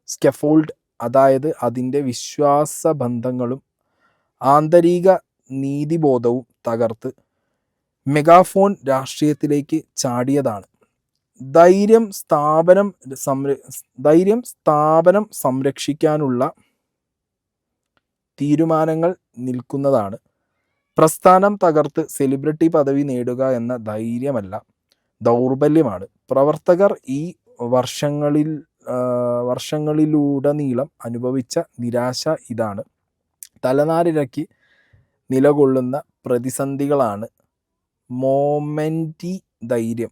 സ്കെഫോൾഡ്, അതായത് അതിൻ്റെ വിശ്വാസബന്ധങ്ങളും ആന്തരിക നീതിബോധവും തകർത്ത് മെഗാഫോൺ രാഷ്ട്രീയത്തിലേക്ക് ചാടിയതാണ്. ധൈര്യം സ്ഥാപനം സംരക്ഷിക്കാനുള്ള തീരുമാനങ്ങൾ നിൽക്കുന്നതാണ്. പ്രസ്ഥാനം തകർത്ത് സെലിബ്രിറ്റി പദവി നേടുക എന്ന ധൈര്യമല്ല, ദൗർബല്യമാണ്. പ്രവർത്തകർ ഈ വർഷങ്ങളിലുടനീളം അനുഭവിച്ച നിരാശ ഇതാണ്. തലനാരിഴയ്ക്ക് നിലകൊള്ളുന്ന പ്രതിസന്ധികളാണ് മൊമെൻ്ററി ധൈര്യം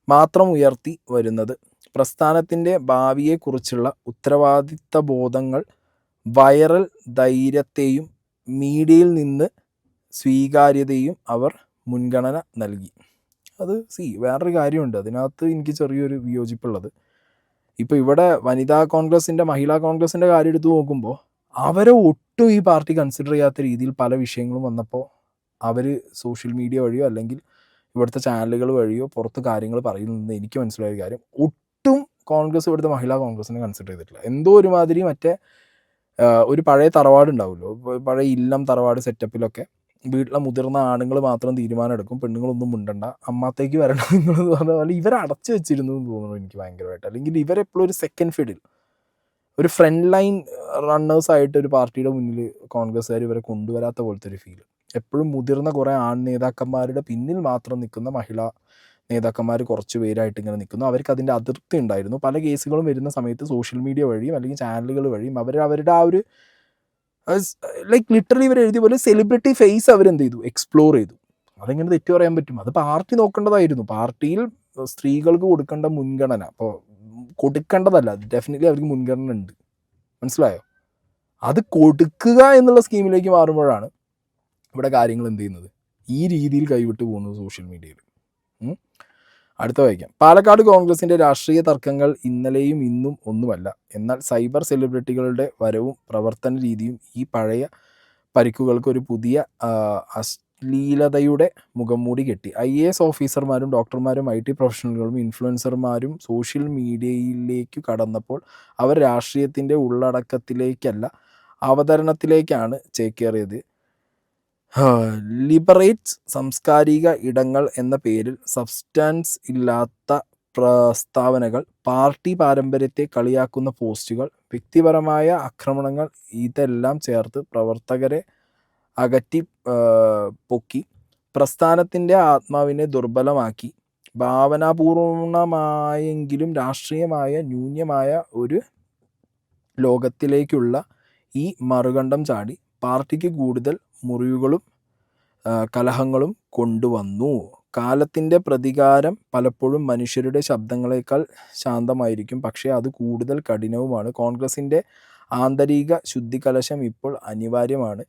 മാത്രം ഉയർത്തി വരുന്നത്. പ്രസ്ഥാനത്തിൻ്റെ ഭാവിയെക്കുറിച്ചുള്ള ഉത്തരവാദിത്തബോധങ്ങൾ വൈറൽ ധൈര്യത്തെയും മീഡിയയിൽ നിന്ന് സ്വീകാര്യതയും അവർ മുൻഗണന നൽകി. അത് വേറൊരു കാര്യമുണ്ട് അതിനകത്ത് എനിക്ക് ചെറിയൊരു വിയോജിപ്പുള്ളത്. ഇപ്പോൾ ഇവിടെ വനിതാ കോൺഗ്രസിൻ്റെ, മഹിളാ കോൺഗ്രസിൻ്റെ കാര്യം എടുത്ത് നോക്കുമ്പോൾ അവരെ ഒട്ടും ഈ പാർട്ടി കൺസിഡർ ചെയ്യാത്ത രീതിയിൽ പല വിഷയങ്ങളും വന്നപ്പോൾ അവർ സോഷ്യൽ മീഡിയ വഴിയോ അല്ലെങ്കിൽ ഇവിടുത്തെ ചാനലുകൾ വഴിയോ പുറത്ത് കാര്യങ്ങൾ പറയുന്നത് എനിക്ക് മനസ്സിലായ കാര്യം, ഒട്ടും കോൺഗ്രസ് ഇവിടുത്തെ മഹിളാ കോൺഗ്രസിനെ കൺസിഡർ ചെയ്തിട്ടില്ല. എന്തോ ഒരുമാതിരി മറ്റേ ഒരു പഴയ തറവാട് ഉണ്ടാവുമല്ലോ, പഴയ ഇല്ലം തറവാട് സെറ്റപ്പിലൊക്കെ വീട്ടിലെ മുതിർന്ന ആണുങ്ങൾ മാത്രം തീരുമാനം എടുക്കും, പെണ്ണുങ്ങളൊന്നും മുണ്ടണ്ട, അമ്മത്തേക്ക് വരണം എന്ന് പറഞ്ഞ പോലെ ഇവരെ അടച്ചു വെച്ചിരുന്നു എന്ന് തോന്നുന്നു എനിക്ക് ഭയങ്കരമായിട്ട്. അല്ലെങ്കിൽ ഇവരെപ്പോഴും ഒരു സെക്കൻഡ് ഫീൽഡിൽ, ഒരു ഫ്രണ്ട് ലൈൻ റണ്ണേഴ്സായിട്ട് ഒരു പാർട്ടിയുടെ മുന്നിൽ കോൺഗ്രസ്സുകാർ ഇവരെ കൊണ്ടുവരാത്ത പോലത്തെ ഒരു ഫീൽ. എപ്പോഴും മുതിർന്ന കുറേ ആൺ നേതാക്കന്മാരുടെ പിന്നിൽ മാത്രം നിൽക്കുന്ന മഹിളാ നേതാക്കന്മാർ കുറച്ച് പേരായിട്ട് ഇങ്ങനെ നിൽക്കുന്നു. അവർക്ക് അതിൻ്റെ അതിർത്തി ഉണ്ടായിരുന്നു. പല കേസുകളും വരുന്ന സമയത്ത് സോഷ്യൽ മീഡിയ വഴിയും അല്ലെങ്കിൽ ചാനലുകൾ വഴിയും അവരുടെ ആ ഒരു ലൈക്ക് ലിറ്ററലി ഇവർ എഴുതിയ പോലെ സെലിബ്രിറ്റി ഫേസ് അവരെന്ത് ചെയ്തു, എക്സ്പ്ലോർ ചെയ്തു. അതെങ്ങനെ തെറ്റു പറയാൻ പറ്റും? അത് പാർട്ടി നോക്കേണ്ടതായിരുന്നു. പാർട്ടിയിൽ സ്ത്രീകൾക്ക് കൊടുക്കേണ്ട മുൻഗണന, അപ്പോൾ കൊടുക്കേണ്ടതല്ല, ഡെഫിനറ്റ്ലി അവർക്ക് മുൻഗണന ഉണ്ട്, മനസ്സിലായോ? അത് കൊടുക്കുക എന്നുള്ള സ്കീമിലേക്ക് മാറുമ്പോഴാണ് ഇവിടെ കാര്യങ്ങൾ എന്ത് ചെയ്യുന്നത്, ഈ രീതിയിൽ കൈവിട്ട് പോകുന്നത് സോഷ്യൽ മീഡിയയിൽ. അടുത്ത വായിക്കാം. പാലക്കാട് കോൺഗ്രസിൻ്റെ രാഷ്ട്രീയ തർക്കങ്ങൾ ഇന്നലെയും ഇന്നും ഒന്നുമല്ല. എന്നാൽ സൈബർ സെലിബ്രിറ്റികളുടെ വരവും പ്രവർത്തന രീതിയും ഈ പഴയ പരിക്കുകൾക്ക് ഒരു പുതിയ അശ്ലീലതയുടെ മുഖംമൂടി കെട്ടി. IAS ഓഫീസർമാരും ഡോക്ടർമാരും IT പ്രൊഫഷണലുകളും ഇൻഫ്ലുവൻസർമാരും സോഷ്യൽ മീഡിയയിലേക്ക് കടന്നപ്പോൾ അവർ രാഷ്ട്രീയത്തിൻ്റെ ഉള്ളടക്കത്തിലേക്കല്ല അവതരണത്തിലേക്കാണ് ചേക്കേറിയത്. ലിബറേറ്റ്സ് സാംസ്കാരിക ഇടങ്ങൾ എന്ന പേരിൽ സബ്സ്റ്റൻസ് ഇല്ലാത്ത പ്രസ്താവനകൾ, പാർട്ടി പാരമ്പര്യത്തെ കളിയാക്കുന്ന പോസ്റ്റുകൾ, വ്യക്തിപരമായ ആക്രമണങ്ങൾ, ഇതെല്ലാം ചേർത്ത് പ്രവർത്തകരെ അകറ്റി പൊക്കി പ്രസ്ഥാനത്തിൻ്റെ ആത്മാവിനെ ദുർബലമാക്കി ഭാവനാപൂർണമായെങ്കിലും രാഷ്ട്രീയമായ ന്യൂനമായ ഒരു ലോകത്തിലേക്കുള്ള ഈ മറുകണ്ഠം ചാടി പാർട്ടിക്ക് കൂടുതൽ മുറിവുകളും കലഹങ്ങളും കൊണ്ടുവന്നു. കാലത്തിൻ്റെ പ്രതികാരം പലപ്പോഴും മനുഷ്യരുടെ ശബ്ദങ്ങളേക്കാൾ ശാന്തമായിരിക്കും, പക്ഷേ അത് കൂടുതൽ കഠിനവുമാണ്. കോൺഗ്രസിൻ്റെ ആന്തരിക ശുദ്ധികലശം ഇപ്പോൾ അനിവാര്യമാണ്.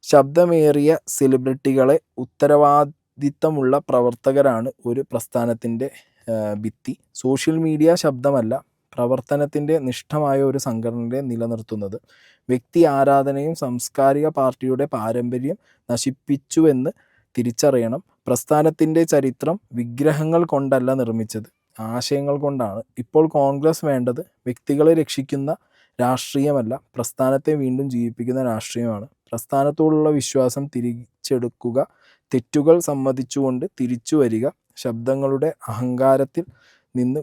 ശബ്ദമേറിയ സെലിബ്രിറ്റികളെ, ഉത്തരവാദിത്തമുള്ള പ്രവർത്തകരാണ് ഒരു പ്രസ്ഥാനത്തിൻ്റെ ഭിത്തി. സോഷ്യൽ മീഡിയ ശബ്ദമല്ല, പ്രവർത്തനത്തിൻ്റെ നിഷ്ഠമായ ഒരു സംഘടനയെ നിലനിർത്തുന്നത്. വ്യക്തി ആരാധനയും സാംസ്കാരിക പാർട്ടിയുടെ പാരമ്പര്യം നശിപ്പിച്ചുവെന്ന് തിരിച്ചറിയണം. പ്രസ്ഥാനത്തിൻ്റെ ചരിത്രം വിഗ്രഹങ്ങൾ കൊണ്ടല്ല നിർമ്മിച്ചത്, ആശയങ്ങൾ കൊണ്ടാണ്. ഇപ്പോൾ കോൺഗ്രസ് വേണ്ടത് വ്യക്തികളെ രക്ഷിക്കുന്ന രാഷ്ട്രീയമല്ല, പ്രസ്ഥാനത്തെ വീണ്ടും ജീവിപ്പിക്കുന്ന രാഷ്ട്രീയമാണ്. പ്രസ്ഥാനത്തോടുള്ള വിശ്വാസം തിരിച്ചെടുക്കുക, തെറ്റുകൾ സമ്മതിച്ചുകൊണ്ട് തിരിച്ചു വരിക, ശബ്ദങ്ങളുടെ അഹങ്കാരത്തിൽ നിന്ന്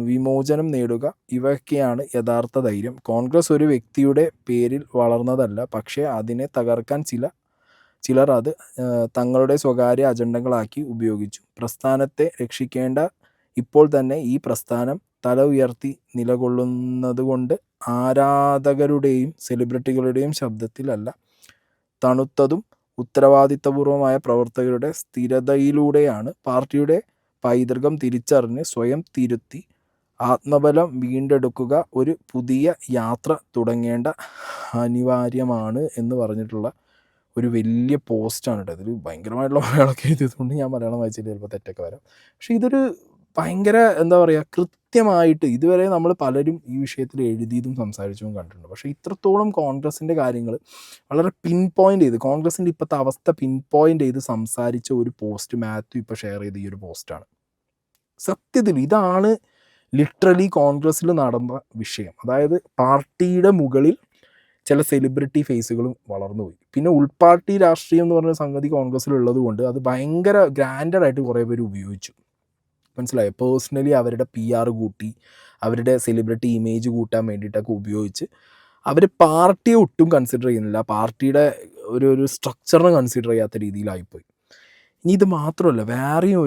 വിമോചനം നേടുക, ഇവയൊക്കെയാണ് യഥാർത്ഥ ധൈര്യം. കോൺഗ്രസ് ഒരു വ്യക്തിയുടെ പേരിൽ വളർന്നതല്ല, പക്ഷേ അതിനെ തകർക്കാൻ ചില ചിലർ അത് തങ്ങളുടെ സ്വകാര്യ അജണ്ടകളാക്കി ഉപയോഗിച്ചു. പ്രസ്ഥാനത്തെ രക്ഷിക്കേണ്ട ഇപ്പോൾ തന്നെ ഈ പ്രസ്ഥാനം തല ഉയർത്തി നിലകൊള്ളുന്നതുകൊണ്ട് ആരാധകരുടെയും സെലിബ്രിറ്റികളുടെയും ശബ്ദത്തിലല്ല, തണുത്തതും ഉത്തരവാദിത്തപൂർവമായ പ്രവർത്തകരുടെ സ്ഥിരതയിലൂടെയാണ്. പാർട്ടിയുടെ പൈതൃകം തിരിച്ചറിഞ്ഞ് സ്വയം തിരുത്തി ആത്മബലം വീണ്ടെടുക്കുക ഒരു പുതിയ യാത്ര തുടങ്ങേണ്ട അനിവാര്യമാണ് എന്ന് പറഞ്ഞിട്ടുള്ള ഒരു വലിയ പോസ്റ്റാണ് കേട്ടോ. ഇതിൽ ഭയങ്കരമായിട്ടുള്ള മലയാളമൊക്കെ എഴുതിയതുകൊണ്ട് ഞാൻ മലയാളം വായിച്ചതിൽ ചിലപ്പോൾ തെറ്റൊക്കെ വരാം. പക്ഷേ ഇതൊരു ഭയങ്കര എന്താ പറയുക, കൃത്യമായിട്ട് ഇതുവരെ നമ്മൾ പലരും ഈ വിഷയത്തിൽ എഴുതിയതും സംസാരിച്ചതും കണ്ടിട്ടുണ്ട്. പക്ഷേ ഇത്രത്തോളം കോൺഗ്രസിൻ്റെ കാര്യങ്ങൾ വളരെ പിൻ പോയിൻ്റ് ചെയ്ത്, കോൺഗ്രസിൻ്റെ ഇപ്പോഴത്തെ അവസ്ഥ പിൻ പോയിൻ്റ് ചെയ്ത് സംസാരിച്ച ഒരു പോസ്റ്റ് മാത്യു ഇപ്പോൾ ഷെയർ ചെയ്ത ഈ ഒരു പോസ്റ്റാണ്. സത്യത്തിൽ ഇതാണ് ലിറ്ററലി കോൺഗ്രസ്സിൽ നടന്ന വിഷയം. അതായത് പാർട്ടിയുടെ മുകളിൽ ചില സെലിബ്രിറ്റി ഫേസുകളും വളർന്നുപോയി. പിന്നെ ഉൾപാർട്ടി രാഷ്ട്രീയം എന്ന് പറഞ്ഞ സംഗതി കോൺഗ്രസ്സിലുള്ളത് കൊണ്ട് അത് ഭയങ്കര ഗ്രാൻഡഡായിട്ട് കുറേ പേര് ഉപയോഗിച്ചു. മനസ്സിലായോ? പേഴ്സണലി അവരുടെ PR കൂട്ടി, അവരുടെ സെലിബ്രിറ്റി ഇമേജ് കൂട്ടാൻ വേണ്ടിയിട്ടൊക്കെ ഉപയോഗിച്ച് അവർ പാർട്ടിയെ ഒട്ടും കൺസിഡർ ചെയ്യുന്നില്ല, പാർട്ടിയുടെ ഒരു സ്ട്രക്ചറിനെ കൺസിഡർ ചെയ്യാത്ത രീതിയിലായിപ്പോയി. ഇനി ഇത് മാത്രമല്ല, വേറെയും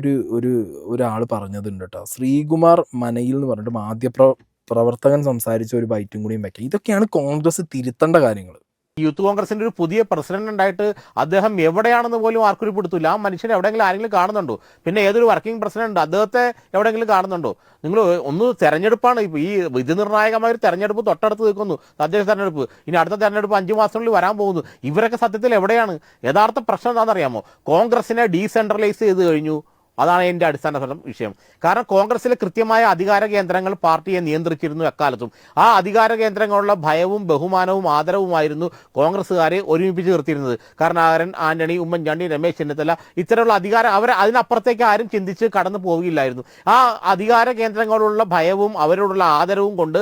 ഒരാൾ പറഞ്ഞതുണ്ട് കേട്ടോ. ശ്രീകുമാർ മനയിൽ എന്ന് പറഞ്ഞിട്ട് മാധ്യമപ്രവർത്തകൻ സംസാരിച്ച ഒരു ബൈറ്റും കൂടിയും വെക്കാം. ഇതൊക്കെയാണ് കോൺഗ്രസ് തിരുത്തേണ്ട കാര്യങ്ങൾ. യൂത്ത് കോൺഗ്രസിന്റെ ഒരു പുതിയ പ്രസിഡന്റ് ഉണ്ടായിട്ട് അദ്ദേഹം എവിടെയാണെന്ന് പോലും ആർക്കൊരു പിടുത്തില്ല. ആ മനുഷ്യനെ എവിടെയെങ്കിലും ആരെങ്കിലും കാണുന്നുണ്ടോ? പിന്നെ ഏതൊരു വർക്കിംഗ് പ്രസിഡന്റ് അദ്ദേഹത്തെ എവിടെയെങ്കിലും കാണുന്നുണ്ടോ? നിങ്ങൾ ഒന്ന് തെരഞ്ഞെടുപ്പാണ്. ഇപ്പോൾ ഈ വിധിനിർണായകമായ ഒരു തെരഞ്ഞെടുപ്പ് തൊട്ടടുത്ത് നിൽക്കുന്നു, തദ്ദേശ തെരഞ്ഞെടുപ്പ്. ഇനി അടുത്ത തെരഞ്ഞെടുപ്പ് 5 മാസത്തിനുള്ളിൽ വരാൻ പോകുന്നു. ഇവരൊക്കെ സത്യത്തിൽ എവിടെയാണ്? യഥാർത്ഥ പ്രശ്നം എന്താണെന്നറിയാമോ? കോൺഗ്രസിനെ ഡീസെൻട്രലൈസ് ചെയ്ത് കഴിഞ്ഞു. അതാണ് എൻ്റെ അടിസ്ഥാന വിഷയം. കാരണം കോൺഗ്രസിലെ കൃത്യമായ അധികാര കേന്ദ്രങ്ങൾ പാർട്ടിയെ നിയന്ത്രിച്ചിരുന്നു എക്കാലത്തും. ആ അധികാര കേന്ദ്രങ്ങളുള്ള ഭയവും ബഹുമാനവും ആദരവുമായിരുന്നു കോൺഗ്രസ്സുകാരെ ഒരുമിപ്പിച്ച് നിർത്തിയിരുന്നത്. കരുണാകരൻ, ആന്റണി, ഉമ്മൻചാണ്ടി, രമേശ് ചെന്നിത്തല, ഇത്തരമുള്ള അധികാരം അവർ അതിനപ്പുറത്തേക്ക് ആരും ചിന്തിച്ച് കടന്നു പോവുകയില്ലായിരുന്നു. ആ അധികാര കേന്ദ്രങ്ങളുള്ള ഭയവും അവരോടുള്ള ആദരവും കൊണ്ട്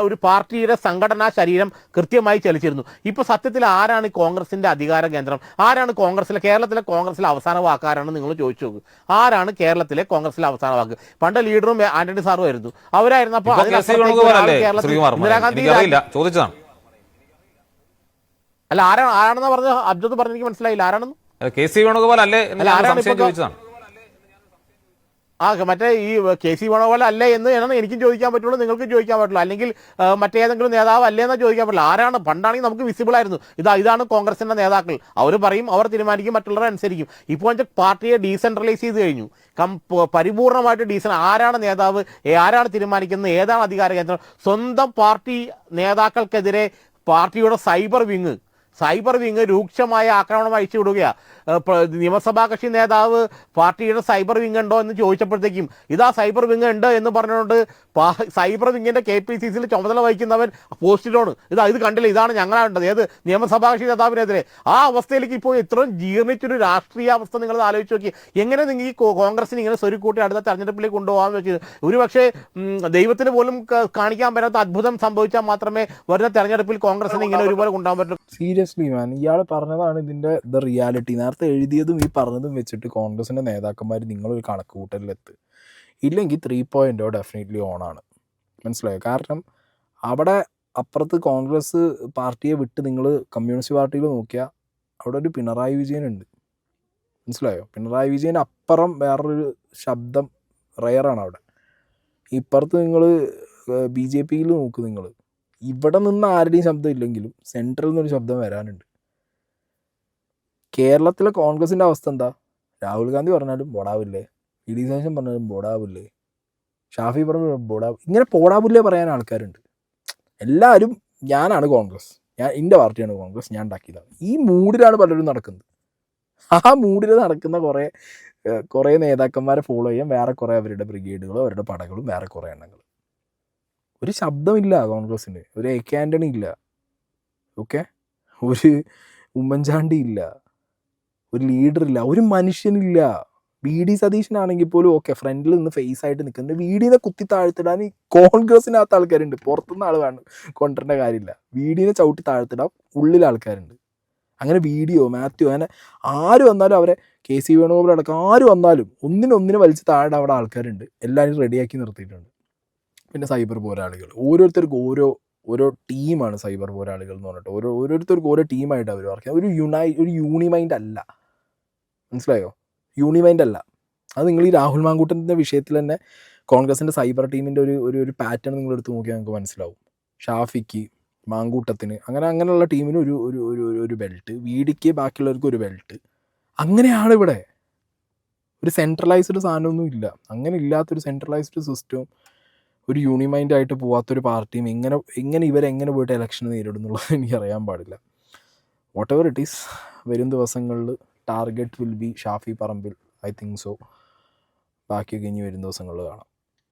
ഒരു പാർട്ടിയുടെ സംഘടനാ ശരീരം കൃത്യമായി ചലിച്ചിരുന്നു. ഇപ്പോൾ സത്യത്തിൽ ആരാണ് കോൺഗ്രസിന്റെ അധികാര കേന്ദ്രം? ആരാണ് കേരളത്തിലെ കോൺഗ്രസിലെ അവസാന വാക്കാരാണ്? നിങ്ങൾ ചോദിച്ചു നോക്ക്. ആരാണ് കേരളത്തിലെ കോൺഗ്രസിലെ അവസാന വാക്ക്? പണ്ട് ലീഡറും ആന്റണി സാറും ആയിരുന്നു. അവരായിരുന്നപ്പോൾ അല്ല, ആരാണെന്ന് പറഞ്ഞ അബ്ജദ് പറഞ്ഞ എനിക്ക് മനസ്സിലായില്ല. ആരാണെന്ന്? KC വേണുഗോപാൽ അല്ലേ? ചോദിച്ചതാണ്. മറ്റേ ഈ KC വേണുഗോപാൽ അല്ലേ എന്ന് എനിക്കും ചോദിക്കാൻ പറ്റുള്ളൂ, നിങ്ങൾക്കും ചോദിക്കാൻ പറ്റുള്ളൂ. അല്ലെങ്കിൽ മറ്റേതെങ്കിലും നേതാവ് അല്ലേ എന്ന് ചോദിക്കാൻ പറ്റില്ല. ആരാണ്? പണ്ടാണെങ്കിൽ നമുക്ക് വിസിബിൾ ആയിരുന്നു, ഇതാണ് കോൺഗ്രസിന്റെ നേതാക്കൾ, അവർ പറയും, അവർ തീരുമാനിക്കും, മറ്റുള്ളവർ അനുസരിക്കും. ഇപ്പോൾ പാർട്ടിയെ ഡീസെൻട്രലൈസ് ചെയ്ത് കഴിഞ്ഞു, പരിപൂർണമായിട്ട് ആരാണ് നേതാവ്, ആരാണ് തീരുമാനിക്കുന്നത്, ഏതാണ് അധികാര കേന്ദ്രം? സ്വന്തം പാർട്ടി നേതാക്കൾക്കെതിരെ പാർട്ടിയുടെ സൈബർ വിങ് രൂക്ഷമായ ആക്രമണം അഴിച്ചു വിടുകയാണ്. നിയമസഭാ കക്ഷി നേതാവ് പാർട്ടിയുടെ സൈബർ വിങ് ഉണ്ടോ എന്ന് ചോദിച്ചപ്പോഴത്തേക്കും സൈബർ വിങ് ഉണ്ട് എന്ന് പറഞ്ഞുകൊണ്ട് സൈബർ വിങ്ങിന്റെ KPCCയിൽ ചുമതല വഹിക്കുന്നവൻ പോസ്റ്റിലാണ് ഇത് കണ്ടില്ല, ഇതാണ് ഞങ്ങളാണ്ടത്, ഏത് നിയമസഭാ കക്ഷി നേതാവിനെതിരെ. ആ അവസ്ഥയിലേക്ക് ഇപ്പോൾ ഇത്രയും ജീർണിച്ചൊരു രാഷ്ട്രീയ അവസ്ഥ നിങ്ങൾ ആലോചിച്ച് നോക്കി. എങ്ങനെ നിങ്ങൾ ഈ കോൺഗ്രസിന് ഇങ്ങനെ സ്വരുക്കൂട്ടി അടുത്ത തെരഞ്ഞെടുപ്പിലേക്ക് കൊണ്ടുപോകാൻ വെച്ചത്? ഒരുപക്ഷെ ദൈവത്തിന് പോലും കാണിക്കാൻ പറ്റാത്ത അത്ഭുതം സംഭവിച്ചാൽ മാത്രമേ വരുന്ന തെരഞ്ഞെടുപ്പിൽ കോൺഗ്രസിന് ഇങ്ങനെ ഒരുപോലെ കൊണ്ടുപോകാൻ പറ്റൂ. സീരിയസ്ലി മാൻ, ഇയാൾ പറഞ്ഞതാണ് ഇതിൻ്റെ റിയാലിറ്റി. നേരത്തെ എഴുതിയതും ഈ പറഞ്ഞതും വെച്ചിട്ട് കോൺഗ്രസിൻ്റെ നേതാക്കന്മാർ നിങ്ങളൊരു കണക്ക് കൂട്ടലിലെത്ത്, ഇല്ലെങ്കിൽ 3.0 ഡെഫിനറ്റ്ലി ഓണാണ്. മനസ്സിലായോ? കാരണം അവിടെ അപ്പുറത്ത് കോൺഗ്രസ് പാർട്ടിയെ വിട്ട് നിങ്ങൾ കമ്മ്യൂണിസ്റ്റ് പാർട്ടിയിൽ നോക്കിയാൽ അവിടെ ഒരു പിണറായി വിജയനുണ്ട്. മനസ്സിലായോ? പിണറായി വിജയൻ അപ്പുറം വേറൊരു ശബ്ദം റയറാണ് അവിടെ. ഇപ്പുറത്ത് നിങ്ങൾ BJPയിൽ നോക്ക്, നിങ്ങൾ ഇവിടെ നിന്ന് ആരുടെയും ശബ്ദം ഇല്ലെങ്കിലും സെൻട്രലിൽ നിന്നൊരു ശബ്ദം വരാനുണ്ട്. കേരളത്തിലെ കോൺഗ്രസിൻ്റെ അവസ്ഥ എന്താ? രാഹുൽ ഗാന്ധി പറഞ്ഞാലും ബോടാവില്ലേ, VD സതീശൻ പറഞ്ഞാലും ബോടാവില്ലേ, ഷാഫി പറഞ്ഞാലും ബോടാവ്, ഇങ്ങനെ ബോടാവില്ലേ പറയാൻ ആൾക്കാരുണ്ട്. എല്ലാവരും ഞാനാണ് കോൺഗ്രസ്, എൻ്റെ പാർട്ടിയാണ് കോൺഗ്രസ്, ഞാൻ ഉണ്ടാക്കിയതാണ്. ഈ മൂഡിലാണ് പലരും നടക്കുന്നത്. ആ മൂഡിൽ നടക്കുന്ന കുറേ നേതാക്കന്മാരെ ഫോളോ ചെയ്യാൻ വേറെ കുറേ അവരുടെ ബ്രിഗേഡുകളും അവരുടെ പടകളും വേറെ കുറേ എണ്ണങ്ങൾ. ഒരു ശബ്ദമില്ല കോൺഗ്രസ്സിന്, ഒരു AK ആൻ്റണി ഇല്ല, ഓക്കെ, ഒരു ഉമ്മൻചാണ്ടി ഇല്ല, ഒരു ലീഡറില്ല, ഒരു മനുഷ്യനില്ല. VD സതീശനാണെങ്കിൽ പോലും ഓക്കെ ഫ്രണ്ടിൽ നിന്ന് ഫേസ് ആയിട്ട് നിൽക്കുന്നത്, VDനെ കുത്തി താഴ്ത്തിടാൻ ഈ കോൺഗ്രസിനകത്ത് ആൾക്കാരുണ്ട്. പുറത്തുനിന്ന് ആൾ കൊണ്ടുവരേണ്ട കാര്യമില്ല. VDനെ ചവിട്ടി താഴ്ത്തിടാൻ ഉള്ളിൽ ആൾക്കാരുണ്ട്. അങ്ങനെ മാത്യു അങ്ങനെ ആര് വന്നാലും അവരെ KC വേണുഗോപാൽ അടക്കം ആര് വന്നാലും ഒന്നിനൊന്നിനെ വലിച്ച് താഴെ അവിടെ ആൾക്കാരുണ്ട്. എല്ലാവരും റെഡിയാക്കി നിർത്തിയിട്ടുണ്ട്. പിന്നെ സൈബർ പോരാളികൾ, ഓരോരുത്തർക്കും ഓരോ ഓരോ ടീമാണ് സൈബർ പോരാളികൾ എന്ന് പറഞ്ഞിട്ട്. ഓരോരുത്തർക്കും ഓരോ ടീമായിട്ട് അവർ വർക്ക് ചെയ്യുക. ഒരു യൂണിമൈൻഡ് അല്ല, മനസ്സിലായോ? യൂണിമൈൻഡ് അല്ല. അത് നിങ്ങൾ ഈ രാഹുൽ മാങ്കൂട്ടത്തിൻ്റെ വിഷയത്തിൽ തന്നെ കോൺഗ്രസിൻ്റെ സൈബർ ടീമിൻ്റെ ഒരു പാറ്റേൺ നിങ്ങൾ എടുത്ത് നോക്കിയാൽ നിങ്ങൾക്ക് മനസ്സിലാവും. ഷാഫിക്ക്, മാങ്കൂട്ടത്തിന്, അങ്ങനെയുള്ള ടീമിന് ഒരു ബെൽറ്റ്, വീടിക്ക് ബാക്കിയുള്ളവർക്ക് ഒരു ബെൽറ്റ്. അങ്ങനെയാണ് ഇവിടെ. ഒരു സെൻട്രലൈസ്ഡ് സാധനമൊന്നും ഇല്ല. അങ്ങനെ ഇല്ലാത്തൊരു സെൻട്രലൈസ്ഡ് സിസ്റ്റവും ഒരു യൂണിമൈൻഡ് ആയിട്ട് പോവാത്തൊരു പാർട്ടിയും ഇവരെങ്ങനെ പോയിട്ട് ഇലക്ഷൻ നേരിടുന്നുള്ളത് എനിക്കറിയാൻ പാടില്ല. വാട്ട് എവർ ഇറ്റ് ഈസ്, വരും ദിവസങ്ങളിൽ target will be Shafi Parambil, I think so. ബാക്കിയൊക്കെ ഇനി വരും ദിവസങ്ങളിൽ കാണാം.